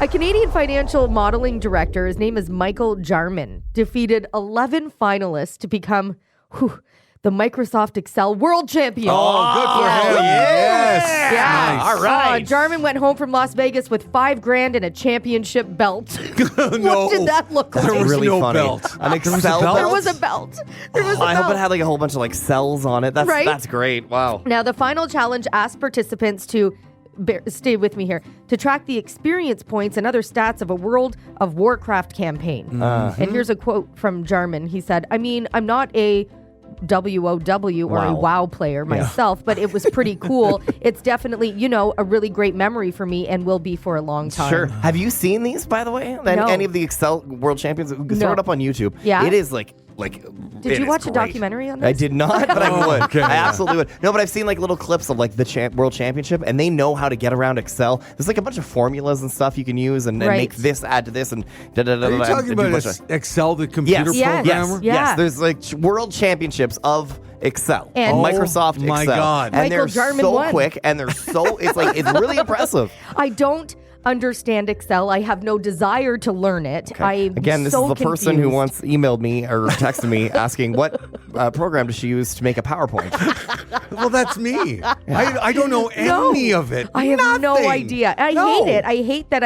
A Canadian financial modeling director, his name is Michael Jarman, defeated 11 finalists to become the Microsoft Excel World Champion. Oh, good for him. Yes. Yeah. Nice. All right. Jarman went home from Las Vegas with $5,000 and a championship belt. No. What did that look like? There was really no funny. belt. An Excel belt? There was a belt. There was a I belt. hope it had like a whole bunch of like cells on it. Right? That's great. Wow. Now, the final challenge asked participants to stay with me here, to track the experience points and other stats of a World of Warcraft campaign. And here's a quote from Jarman. He said, I mean, I'm not a WOW or a WoW player myself, but it was pretty cool. It's definitely, a really great memory for me and will be for a long time. Sure. Have you seen these, by the way? No. Any of the Excel World Champions? Throw it up on YouTube. Yeah. It is like Did you watch a documentary on this? I did not, but I would. Okay, I absolutely would. No, but I've seen like little clips of like the World Championship, and they know how to get around Excel. There's like a bunch of formulas and stuff you can use, and make this add to this, and da da da. Are you talking about Excel, the computer programmer? Yes. There's like World Championships of Excel, and Microsoft Excel. My God. And Michael they're Jarman so won. quick, and they're so it's really impressive. I don't understand Excel. I have no desire to learn it. Again, this is the person who once emailed me or texted me asking what program does she use to make a PowerPoint. Well, that's me. I don't know any of it. I have no Nothing. idea. I hate it. I hate that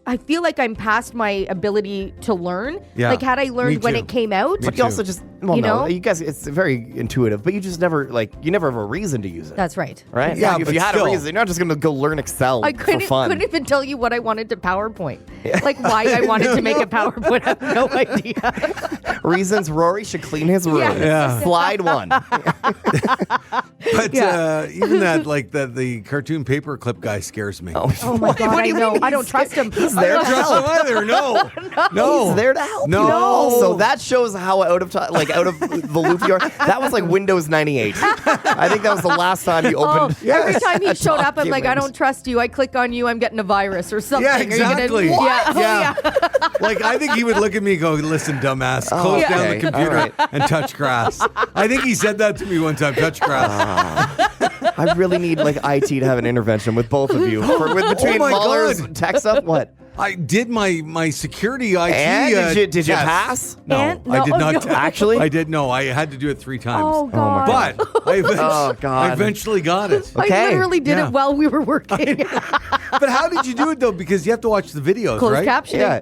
I feel like I'm past my ability to learn. Yeah, like had I me learned when too. it came out. But you also just, you guys, it's very intuitive, but you just never, you never have a reason to use it. That's right. Right? Yeah, if but you had still. a reason, you're not just going to go learn Excel I for fun. couldn't even tell you what I wanted to PowerPoint. Like why I wanted to make a PowerPoint. I have no idea. Reasons Rory should clean his room. Yeah. Slide 1. But even that, like the cartoon paperclip guy scares me. Oh my God, I know. I don't trust him. He's there to Trust him help. either. No. He's there to help. No. You. Also, that shows how out of the loop you are. That was like Windows 98. I think that was the last time you opened. Every time he showed up, I'm like, I document. don't trust you. I click on you, I'm getting a virus or something. Yeah, Are you gonna- exactly. Yeah. Oh, Yeah. Like, I think he would look at me and go, listen, dumbass, close down the okay. computer All right. and touch grass. I think he said that to me one time, touch grass. I really need IT to have an intervention with both of you. Between my Mahler's God. tech stuff. What? I did my security IT. And did you test. pass? No, And- I did no, not. no. Actually? I did. No, I had to do it 3 times. Oh God. But I God. eventually got it. Okay. I literally did Yeah. it while we were working. But how did you do it though? Because you have to watch the videos, Closed right? captioning. Yeah.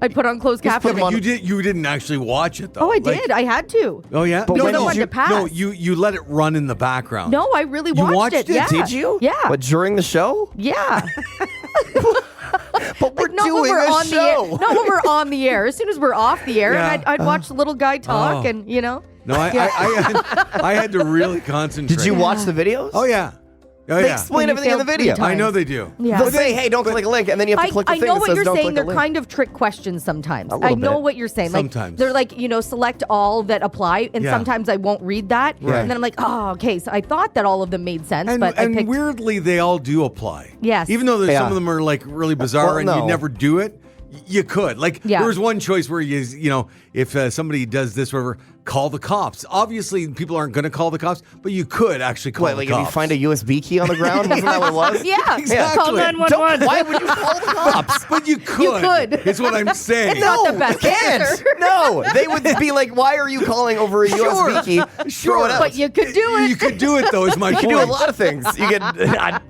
I put on closed Yeah, captioning. but you didn't actually watch it though. Oh, I Like- did. I had to. Oh yeah. But no, when no, did you- no. pass. You let it run in the background. No, I really You watched, watched it? Yeah. Did you? Yeah. But during the show? Yeah. But we're Not when doing we're a on the air. show. Not when we're on the air. As soon as we're off the air, Yeah. and I'd watch the little guy talk, Oh. and No, I had to really concentrate. Did you watch the videos? Oh yeah. Oh They yeah. explain You everything in the failed video. 3 times. I know they do. Yeah. They'll say, hey, don't click a link, and then you have to click the I thing know that what says you're don't saying. click They're a link. kind of trick questions sometimes. A little I know bit. what you're saying. Like Sometimes. they're like, select all that apply, and Yeah. sometimes I won't read that, Right. and then I'm like, oh, okay. So I thought that all of them made sense, And, but I and picked. weirdly, they all do apply. Yes. Even though Yeah. some of them are like really bizarre Well, and no. you never do it, you could. Like Yeah. there was one choice where if somebody does this, whatever, call the cops. Obviously, people aren't going to call the cops, but you could actually call What, the like if cops. you find a USB key on the ground? Wasn't that what it was? Yeah, Exactly. call 911. Why would you call the cops? But you could. could. Is what I'm saying. not the best can't. answer. No, they would be like, why are you calling over a USB key? Throw it out. But you could do it. You could do it though. Is my You point. can do a lot of things. You could, I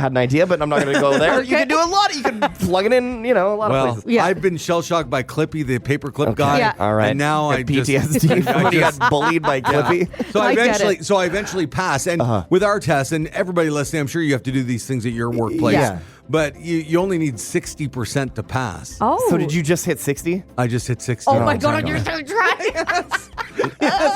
had an idea, but I'm not going to go there. You Okay. can do a lot. You can plug it in, a lot of Well, places. Yeah. I've been shell shocked by Clippy, the paperclip guy. Yeah. All right. And now I just PTSD from when you got bullied by Clippy. So I get I eventually passed. And with our test, and everybody listening, I'm sure you have to do these things at your workplace. Yeah. But you only need 60% to pass. Oh. So did you just hit 60? I just hit 60. Oh my God! You're so trying.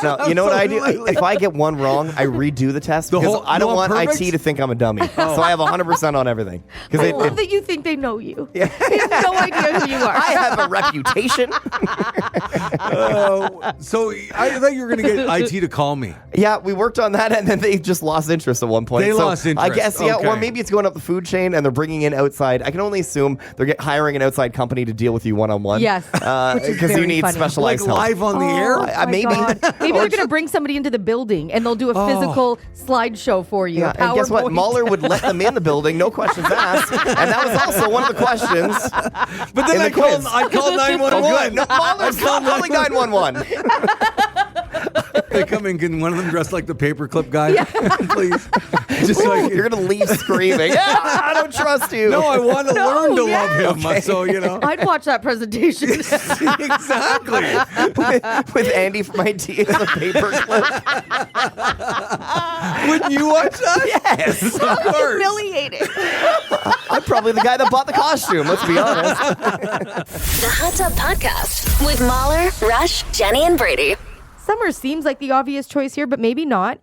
No, you know what I do? Absolutely. If I get one wrong, I redo the test The because whole- I don't you want want perfect? IT to think I'm a dummy. So I have 100% on everything. I love that you think they know you. They have no idea who you are. I have a reputation. So I thought you were going to get IT to call me. Yeah, we worked on that, and then they just lost interest at one point. They So lost interest. I guess, yeah, or Okay. maybe it's going up the food chain, and they're bringing in outside. I can only assume they're hiring an outside company to deal with you one-on-one. Yes, which is because you very need funny. Like specialized help. live on the air? Oh, Maybe. my God. Maybe they're going to bring somebody into the building and they'll do a physical slideshow for you. Yeah, a and guess what? PowerPoint. Mahler would let them in the building, no questions asked, and that was also one of the questions. But then in the I called quiz. 911. Oh, good. No, Mahler's not calling 911. They come in, can one of them dress like the paperclip guy? Please. Just so I You're can, going to leave screaming. Yeah, I don't trust you. no, I want to learn to yeah. love him. So, I'd watch that presentation. exactly. with Andy from IT as a paperclip. Wouldn't you watch that? Yes, of course. Humiliating. I'm probably the guy that bought the costume. Let's be honest. The Hot Tub Podcast with Mahler, Rush, Jenny, and Brady. Summer seems like the obvious choice here, but maybe not.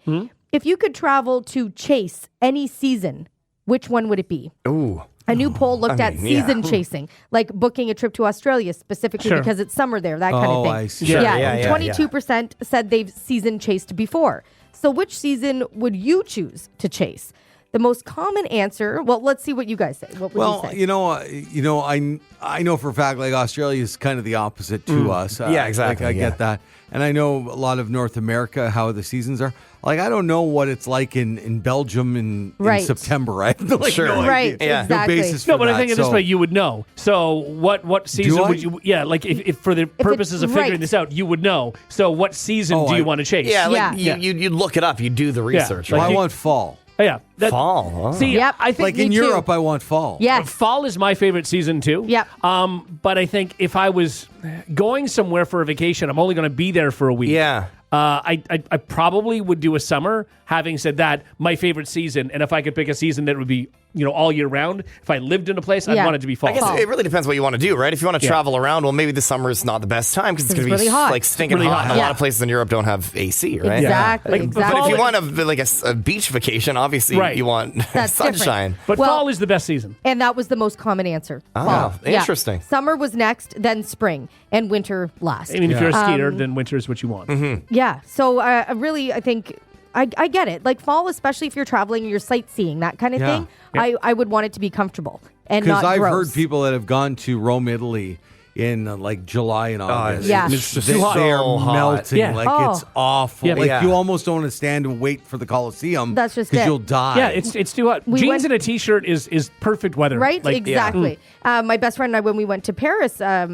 If you could travel to chase any season, which one would it be? Ooh. A new poll looked at season chasing, like booking a trip to Australia specifically because it's summer there, that kind of thing. I see. Yeah. 22% said they've season chased before. So which season would you choose to chase? The most common answer, well, let's see what you guys say. What would you say? I know for a fact, like, Australia is kind of the opposite to us. Yeah, exactly. Like, I get that. And I know a lot of North America, how the seasons are. Like, I don't know what it's like in Belgium in September. I have no Right, idea. exactly. No basis for No, but that. I think in this way you would know. So what season would you? Yeah, like if for the purposes of figuring this out, you would know. So what season do you want to chase? Yeah, like you'd look it up. You do the research. Well, Right? I want fall. Oh, yeah. Fall. Huh? See, Yep. I think Like in Europe, I want fall. Yes. fall is my favorite season too. Yep. But I think if I was going somewhere for a vacation, I'm only going to be there for a week. Yeah. I probably would do a summer. Having said that, my favorite season, and if I could pick a season that would be all year round, if I lived in a place, I'd want it to be fall. I guess it really depends what you want to do, right? If you want to travel around, well, maybe the summer is not the best time because it's going to be really hot. like stinking Really hot. hot. And a lot of places in Europe don't have AC, right? Exactly. Like, exactly. But if you want a beach vacation, obviously you want That's sunshine. But fall is the best season. And that was the most common answer. Oh, Fall. interesting. Yeah. Summer was next, then spring, and winter last. I mean, if you're a skier, then winter is what you want. Mm-hmm. Yeah. So really, I think I get it. Like fall, especially if you're traveling and you're sightseeing, that kind of thing, I would want it to be comfortable and not Because I've gross. heard people that have gone to Rome, Italy in like July and August. Yeah. It's just They, too hot. they So are hot. melting. Yeah. Like it's awful. Yeah, like you almost don't want to stand and wait for the Coliseum. That's just because it. you'll die. Yeah, it's too hot. Jeans went- and a t-shirt is perfect weather. Right? Like, Exactly. My best friend and I, when we went to Paris, a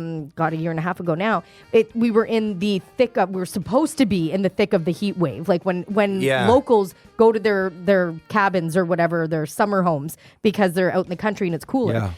year and a half ago now, we were in the thick of, we were supposed to be in the thick of the heat wave. Like when locals go to their cabins or whatever, their summer homes, because they're out in the country and it's cooler.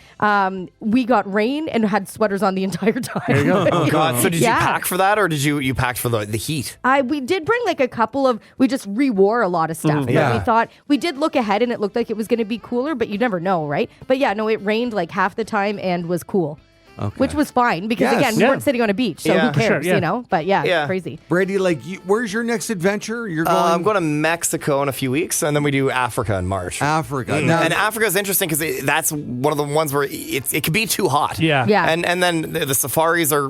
We got rain and had sweaters on the entire time. Oh, God. So did you pack for that or did you pack for the heat? We did bring like a couple of, we just re-wore a lot of stuff. But we thought, we did look ahead and it looked like it was going to be cooler, but you never know, right? But yeah, no, it rained like half the time and was cool. Okay. Which was fine because again, we weren't sitting on a beach, so who cares, you know? But it's crazy. Brady, like, where's your next adventure? You're going. I'm going to Mexico in a few weeks, and then we do Africa in March. Africa. Now, and Africa is interesting because that's one of the ones where it can be too hot. Yeah. And then the safaris are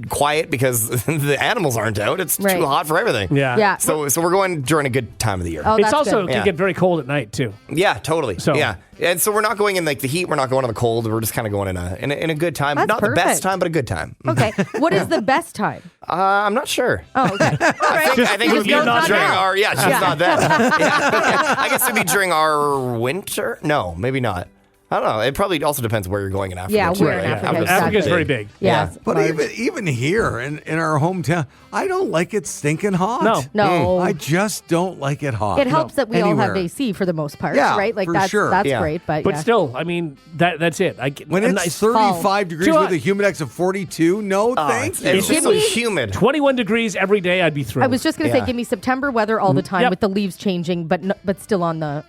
quiet because the animals aren't out. It's too hot for everything. Yeah. So we're going during a good time of the year. Oh, It's that's also good. can get very cold at night too. Yeah, totally. So- yeah. And so we're not going in like the heat. We're not going in the cold. We're just kind of going in a good time. That's not the best perfect. time, but a good time. Okay. What is the best time? I'm not sure. Oh, okay. All right. I think it would be Just during now. our she's not then. I guess it'd be during our winter. No, maybe not. I don't know. It probably also depends where you're going in Africa. Yeah, too, where in right? Africa, Africa's Africa's big. very big. Yes. But large. even here in our hometown, I don't like it stinking hot. No. I just don't like it hot. It helps that we all have Anywhere. AC for the most part, Yeah, right? Like for that's sure. that's Yeah. great, but Still, I mean that's it. When a it's nice 35 degrees Too with hot. a humidex of 42, no thank It's you. just so Give me- humid. 21 degrees every day, I'd be thrilled. I was just going to say, give me September weather all the time Yep. with the leaves changing, but still on the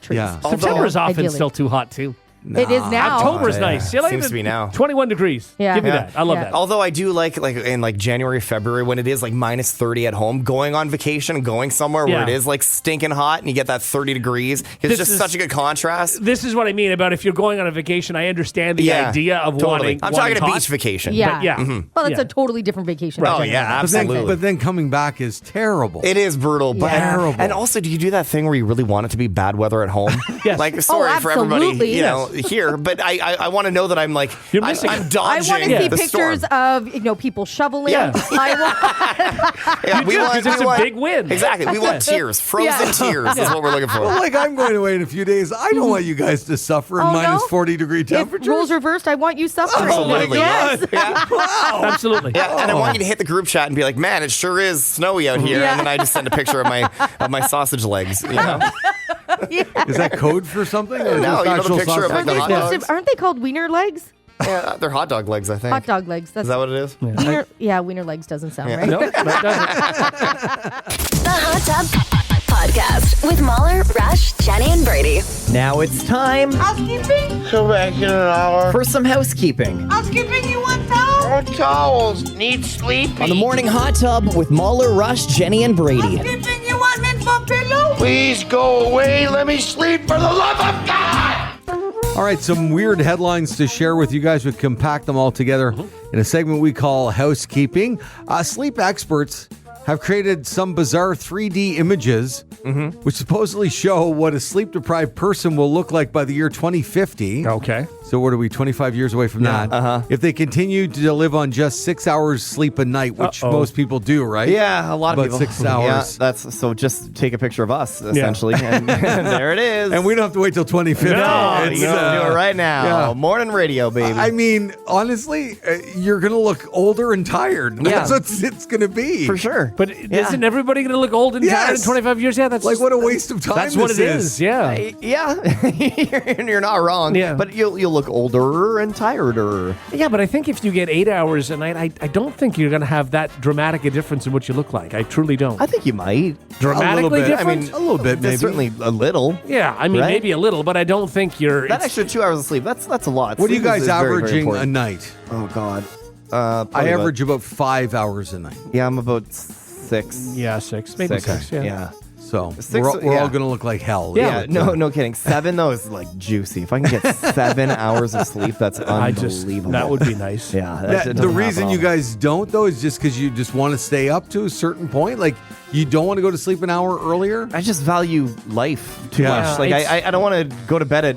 trees. Yeah. September is often Ideally. still too hot too. It is now. October's yeah. nice. You like Seems the- to be now. 21 degrees. Yeah. Give me Yeah. that. I love Yeah. that. Although I do like in like January, February when it is like minus 30 at home, going on vacation and going somewhere where Yeah. it is like stinking hot and you get that 30 degrees. It's This just is- such a good contrast. This is what I mean about if you're going on a vacation, I understand the idea of totally. wanting. I'm talking a hot. beach vacation. Yeah. But yeah. Well, that's Yeah. a totally different vacation. Oh yeah, absolutely. But then coming back is terrible. It is brutal, but Terrible. and also, do you do that thing where you really want it to be bad weather at home? Yes. Like, sorry for everybody, absolutely. here, but I want to know that I'm like You're missing I'm it. I dodging want to see the pictures storm. of people shoveling. Yeah. Yeah, You do, 'cause it's a big win. Exactly, we want tears, frozen tears is what we're looking for. Well, like I'm going away in a few days. I don't want you guys to suffer in Oh, minus no? 40-degree If temperatures. roles reversed, I want you suffering. Absolutely. Yes. Absolutely. Yeah, and I want you to hit the group chat and be like, "Man, it sure is snowy out here." Yeah. And then I just send a picture of my sausage legs. You know? Is that code for something? Or No, just you know the actual picture of, sausage? like, the hot dogs? Aren't they called wiener legs? Yeah, they're hot dog legs, I think. Hot dog legs. That's Is that what it is? wiener legs doesn't sound right. No, that doesn't. The Hot Tub Podcast with Molly Now it's time Housekeeping? Come back in an hour. for some housekeeping. Housekeeping, you want towels? More towels. Need sleepy. On the morning hot tub with Mahler, Rush, Jenny, and Brady. Housekeeping, you want mint for pillow? Please go away. Let me sleep for the love of God. All right, some weird headlines to share with you guys. We compact them all together in a segment we call Housekeeping. Sleep experts have created some bizarre 3D images which supposedly show what a sleep-deprived person will look like by the year 2050. Okay. So what are we, 25 years away from that? If they continue to live on just 6 hours sleep a night, which most people do, right? Yeah, a lot of About people. 6 hours. Yeah, that's so. Just take a picture of us, essentially, and there it is. And we don't have to wait till 2050. No, you can do it right now. yeah. Morning radio, baby. I mean, honestly, you're going to look older and tired. That's what it's going to be. for sure. But isn't everybody going to look old and tired in Yes. 25 years? Yeah, that's Like, what a waste of time That's what it is. Yeah. Yeah, you're not wrong. Yeah. But you'll look older and tireder. Yeah, but I think if you get 8 hours a night, I don't think you're going to have that dramatic a difference in what you look like. I truly don't. I think you might. Dramatically bit. different? I mean, a little bit, maybe. Certainly a little. Yeah, I mean, Right? maybe a little, but I don't think you're... That extra 2 hours of sleep, that's a lot. What are you Sleep guys is very, very averaging a important. night? Oh, God. I Probably average about 5 hours a night. Yeah, I'm about 6. Yeah, 6. Maybe 6, yeah. Yeah. So 6, we're all yeah. going to look like hell. Yeah, no kidding. 7 though is like juicy. If I can get 7 hours of sleep, that's unbelievable. That would be nice. Yeah. The reason you guys don't, though, is just because you just want to stay up to a certain point. Like, you don't want to go to sleep an hour earlier. I just value life too Yeah. much. Like It's- I don't want to go to bed at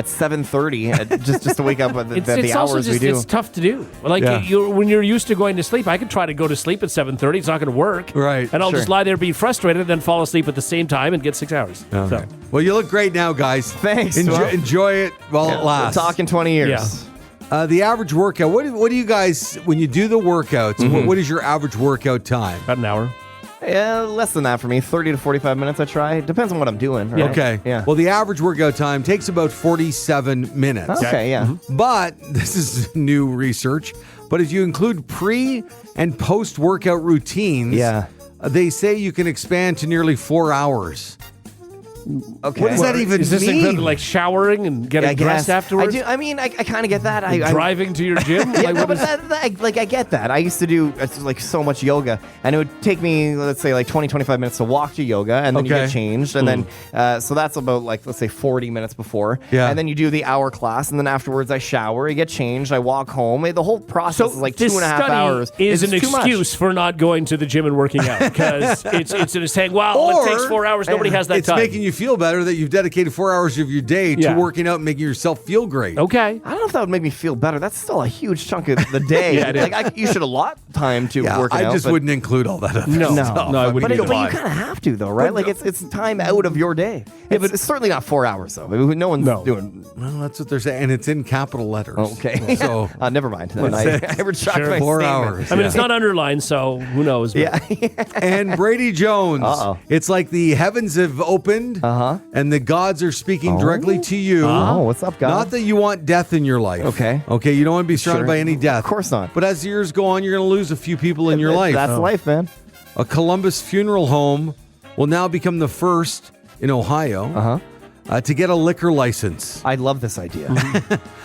7:30 just to wake up at the It's also hours just, we do. it's tough to do. Like, Yeah. when you're used to going to sleep, I could try to go to sleep at 7:30. It's not going to work. Right. And I'll Sure. just lie there, be frustrated, and then fall asleep at the same time and get 6 hours. Okay. So, Well, you look great now, guys. Thanks. Enjoy, Well, enjoy it while it We're lasts. talking 20 years. Yeah. The average workout. What do you guys, when you do the workouts, what is your average workout time? about an hour. Yeah, less than that for me. 30 to 45 minutes I try. Depends on what I'm doing. Right? Okay. Yeah. Well, the average workout time takes about 47 minutes. Okay, yeah. But this is new research. But if you include pre and post workout routines, Yeah. they say you can expand to nearly 4 hours. Okay. What does that even Is this mean? equivalent to like showering and getting I dressed guess. afterwards? I mean, I kind of get that. Driving to your gym? Yeah, Like, no, what but is- like I get that. I used to do like so much yoga, and it would take me, let's say, like 20, 25 minutes to walk to yoga, and then you Okay. get changed, and then so that's about like, let's say, 40 minutes before. Yeah. And then you do the hour class, and then afterwards I shower, I get changed, I walk home. The whole process So is like this 2.5 study hours. is It's an too much. excuse for not going to the gym and working out because it's saying, wow, Or it takes 4 hours. Nobody has that it's time. making you feel better that you've dedicated 4 hours of your day to Yeah. working out and making yourself feel great. Okay. I don't know if that would make me feel better. That's still a huge chunk of the day. Yeah, it is. Like you should allot time to Yeah, working I out. just but- wouldn't include all that other No, stuff. no, I mean, wouldn't But, either. but you kind of have to, though, right? Like it's time out of your day. It's certainly not 4 hours, though. I mean, no one's doing. Well, that's what they're saying, and it's in capital letters. Okay, So never mind. Then I retract Sure. my 4 statement. hours. I mean, it's not underlined, so who knows? but- Yeah, And Brady Jones. Uh-oh. It's like the heavens have opened and the gods are speaking directly to you. Oh, what's up, God? Not that you want death in your life. Okay. Okay, you don't want to be surrounded Sure. by any death. Of course not. But as the years go on, you're going to lose a few people in your life. That's life, man. A Columbus funeral home will now become the first in Ohio to get a liquor license. I love this idea.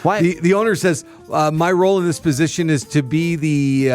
Why? The owner says, "My role in this position is to be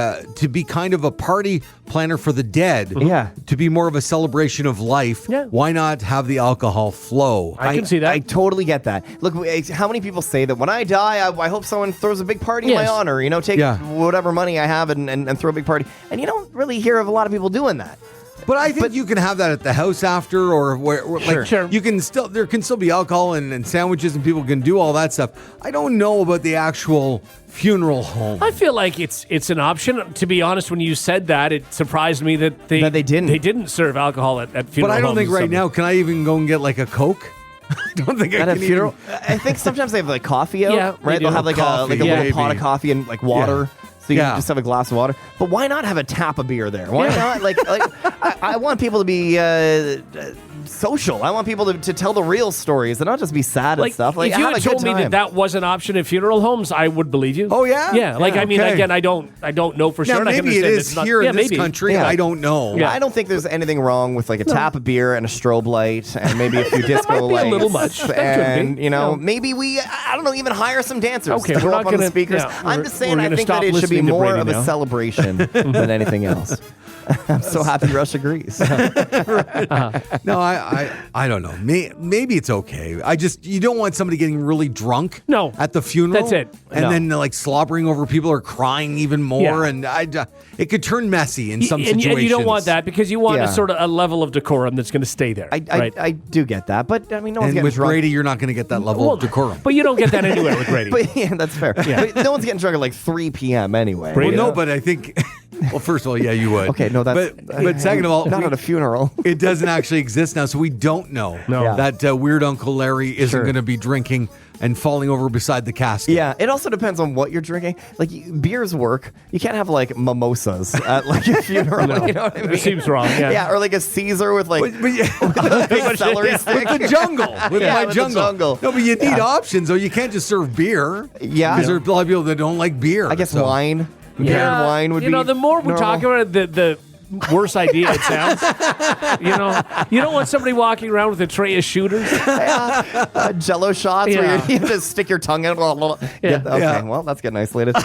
kind of a party planner for the dead. Yeah. To be more of a celebration of life. Yeah. Why not have the alcohol flow?" I can see that. I totally get that. Look, how many people say that when I die, I hope someone throws a big party in my Yes. honor? Take Yeah. whatever money I have and throw a big party. And you don't really hear of a lot of people doing that. But I think you can have that at the house after, or where like Sure. you can still there can still be alcohol and sandwiches, and people can do all that stuff. I don't know about the actual funeral home. I feel like it's an option. To be honest, when you said that, it surprised me that they didn't serve alcohol at funeral But I don't homes think and right stuff. now can I even go and get like a Coke? I don't think I At a can funeral, even. I think sometimes they have like coffee out, Yeah, they right? do. They'll have like Coffee, a little pot maybe. of coffee and like water. So you Yeah. just have a glass of water. But why not have a tap of beer there? Why not? I want people to be social. I want people to tell the real stories and not just be sad and stuff. Like, if you have had a good told me time. that was an option in funeral homes, I would believe you. Oh, yeah? Yeah. Like, Yeah, I mean, okay. again, I don't know for Now, sure. and I can maybe it understand is it's not- here yeah, in this maybe. country. Yeah. I don't know. Yeah. I don't think there's anything wrong with like a tap of beer and a strobe light and maybe a few disco might be a lights. little much. That could And be. you know, Yeah. maybe I don't know, even hire some dancers Okay, to we're go not up on the gonna- speakers. yeah, I'm we're- just saying, we're I gonna think that stop it should be listening to more Brady of a now. celebration than anything else. I'm so happy Rush agrees. No, I don't know. Maybe it's okay. You don't want somebody getting really drunk. No. At the funeral. That's it. And No. then like slobbering over people or crying even more, Yeah. and it could turn messy in some And situations. you don't want that because you want Yeah. a sort of a level of decorum that's going to stay there. I do get that, but I mean, no one's And getting with drunk. Brady, you're not going to get that level of decorum. But you don't get that anywhere with Brady. But yeah, that's fair. But no one's getting drunk at like 3 p.m. anyway. Brady- Well, no, but I think. Well, first of all, yeah, you would. Okay, no, that's. But second of all, not at a funeral. it doesn't actually exist now, so we don't know No. that weird Uncle Larry isn't Sure. going to be drinking and falling over beside the casket. Yeah, it also depends on what you're drinking. Like beers work. You can't have like mimosas at like a funeral. No. You know what I mean? It seems wrong. Yeah. or like a Caesar with like But a big celery stick. with the jungle, with Yeah, my with the jungle. jungle. No, but you need options, though. You can't just serve beer. Yeah. because there are a lot of people that don't like beer. I guess so. wine. Impaired wine would be. You know, the more we normal. talk about it, the worse idea it sounds. You don't want somebody walking around with a tray of shooters. Jello shots where Yeah. you just stick your tongue out. Yeah. Okay, Yeah. well, that's getting isolated.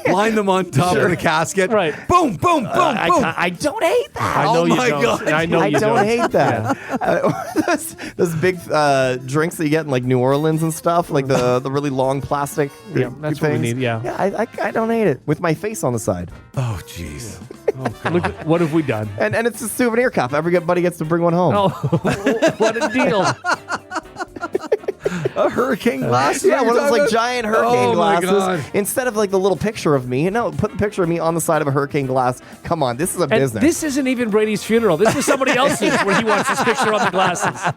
Line them on top of the casket. Right. Boom, boom, boom, boom. I don't hate that. I know Oh you my don't. God. I know I you don't hate that. Those big drinks that you get in like New Orleans and stuff, like the really long plastic Yeah, that's what we things. need, yeah. I don't hate it with my face on the side, Oh, jeez. Look, what have we done? and it's a souvenir cup. Everybody gets to bring one home. Oh, what a deal! A hurricane glass? Yeah, one of those like giant hurricane Oh, my glasses. God. Instead of like the little picture of me, no, put the picture of me on the side of a hurricane glass. Come on, this is a And business. this isn't even Brady's funeral. This is somebody else's where he wants his picture on the glasses.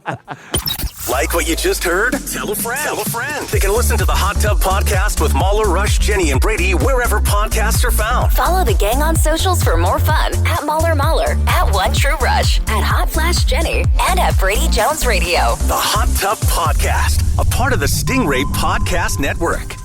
Like what you just heard? Tell a friend. Tell a friend. They can listen to the Hot Tub Podcast with Mahler, Rush, Jenny, and Brady wherever podcasts are found. Follow the gang on socials for more fun at Mahler, at One True Rush, at Hot Flash Jenny, and at Brady Jones Radio. The Hot Tub Podcast, a part of the Stingray Podcast Network.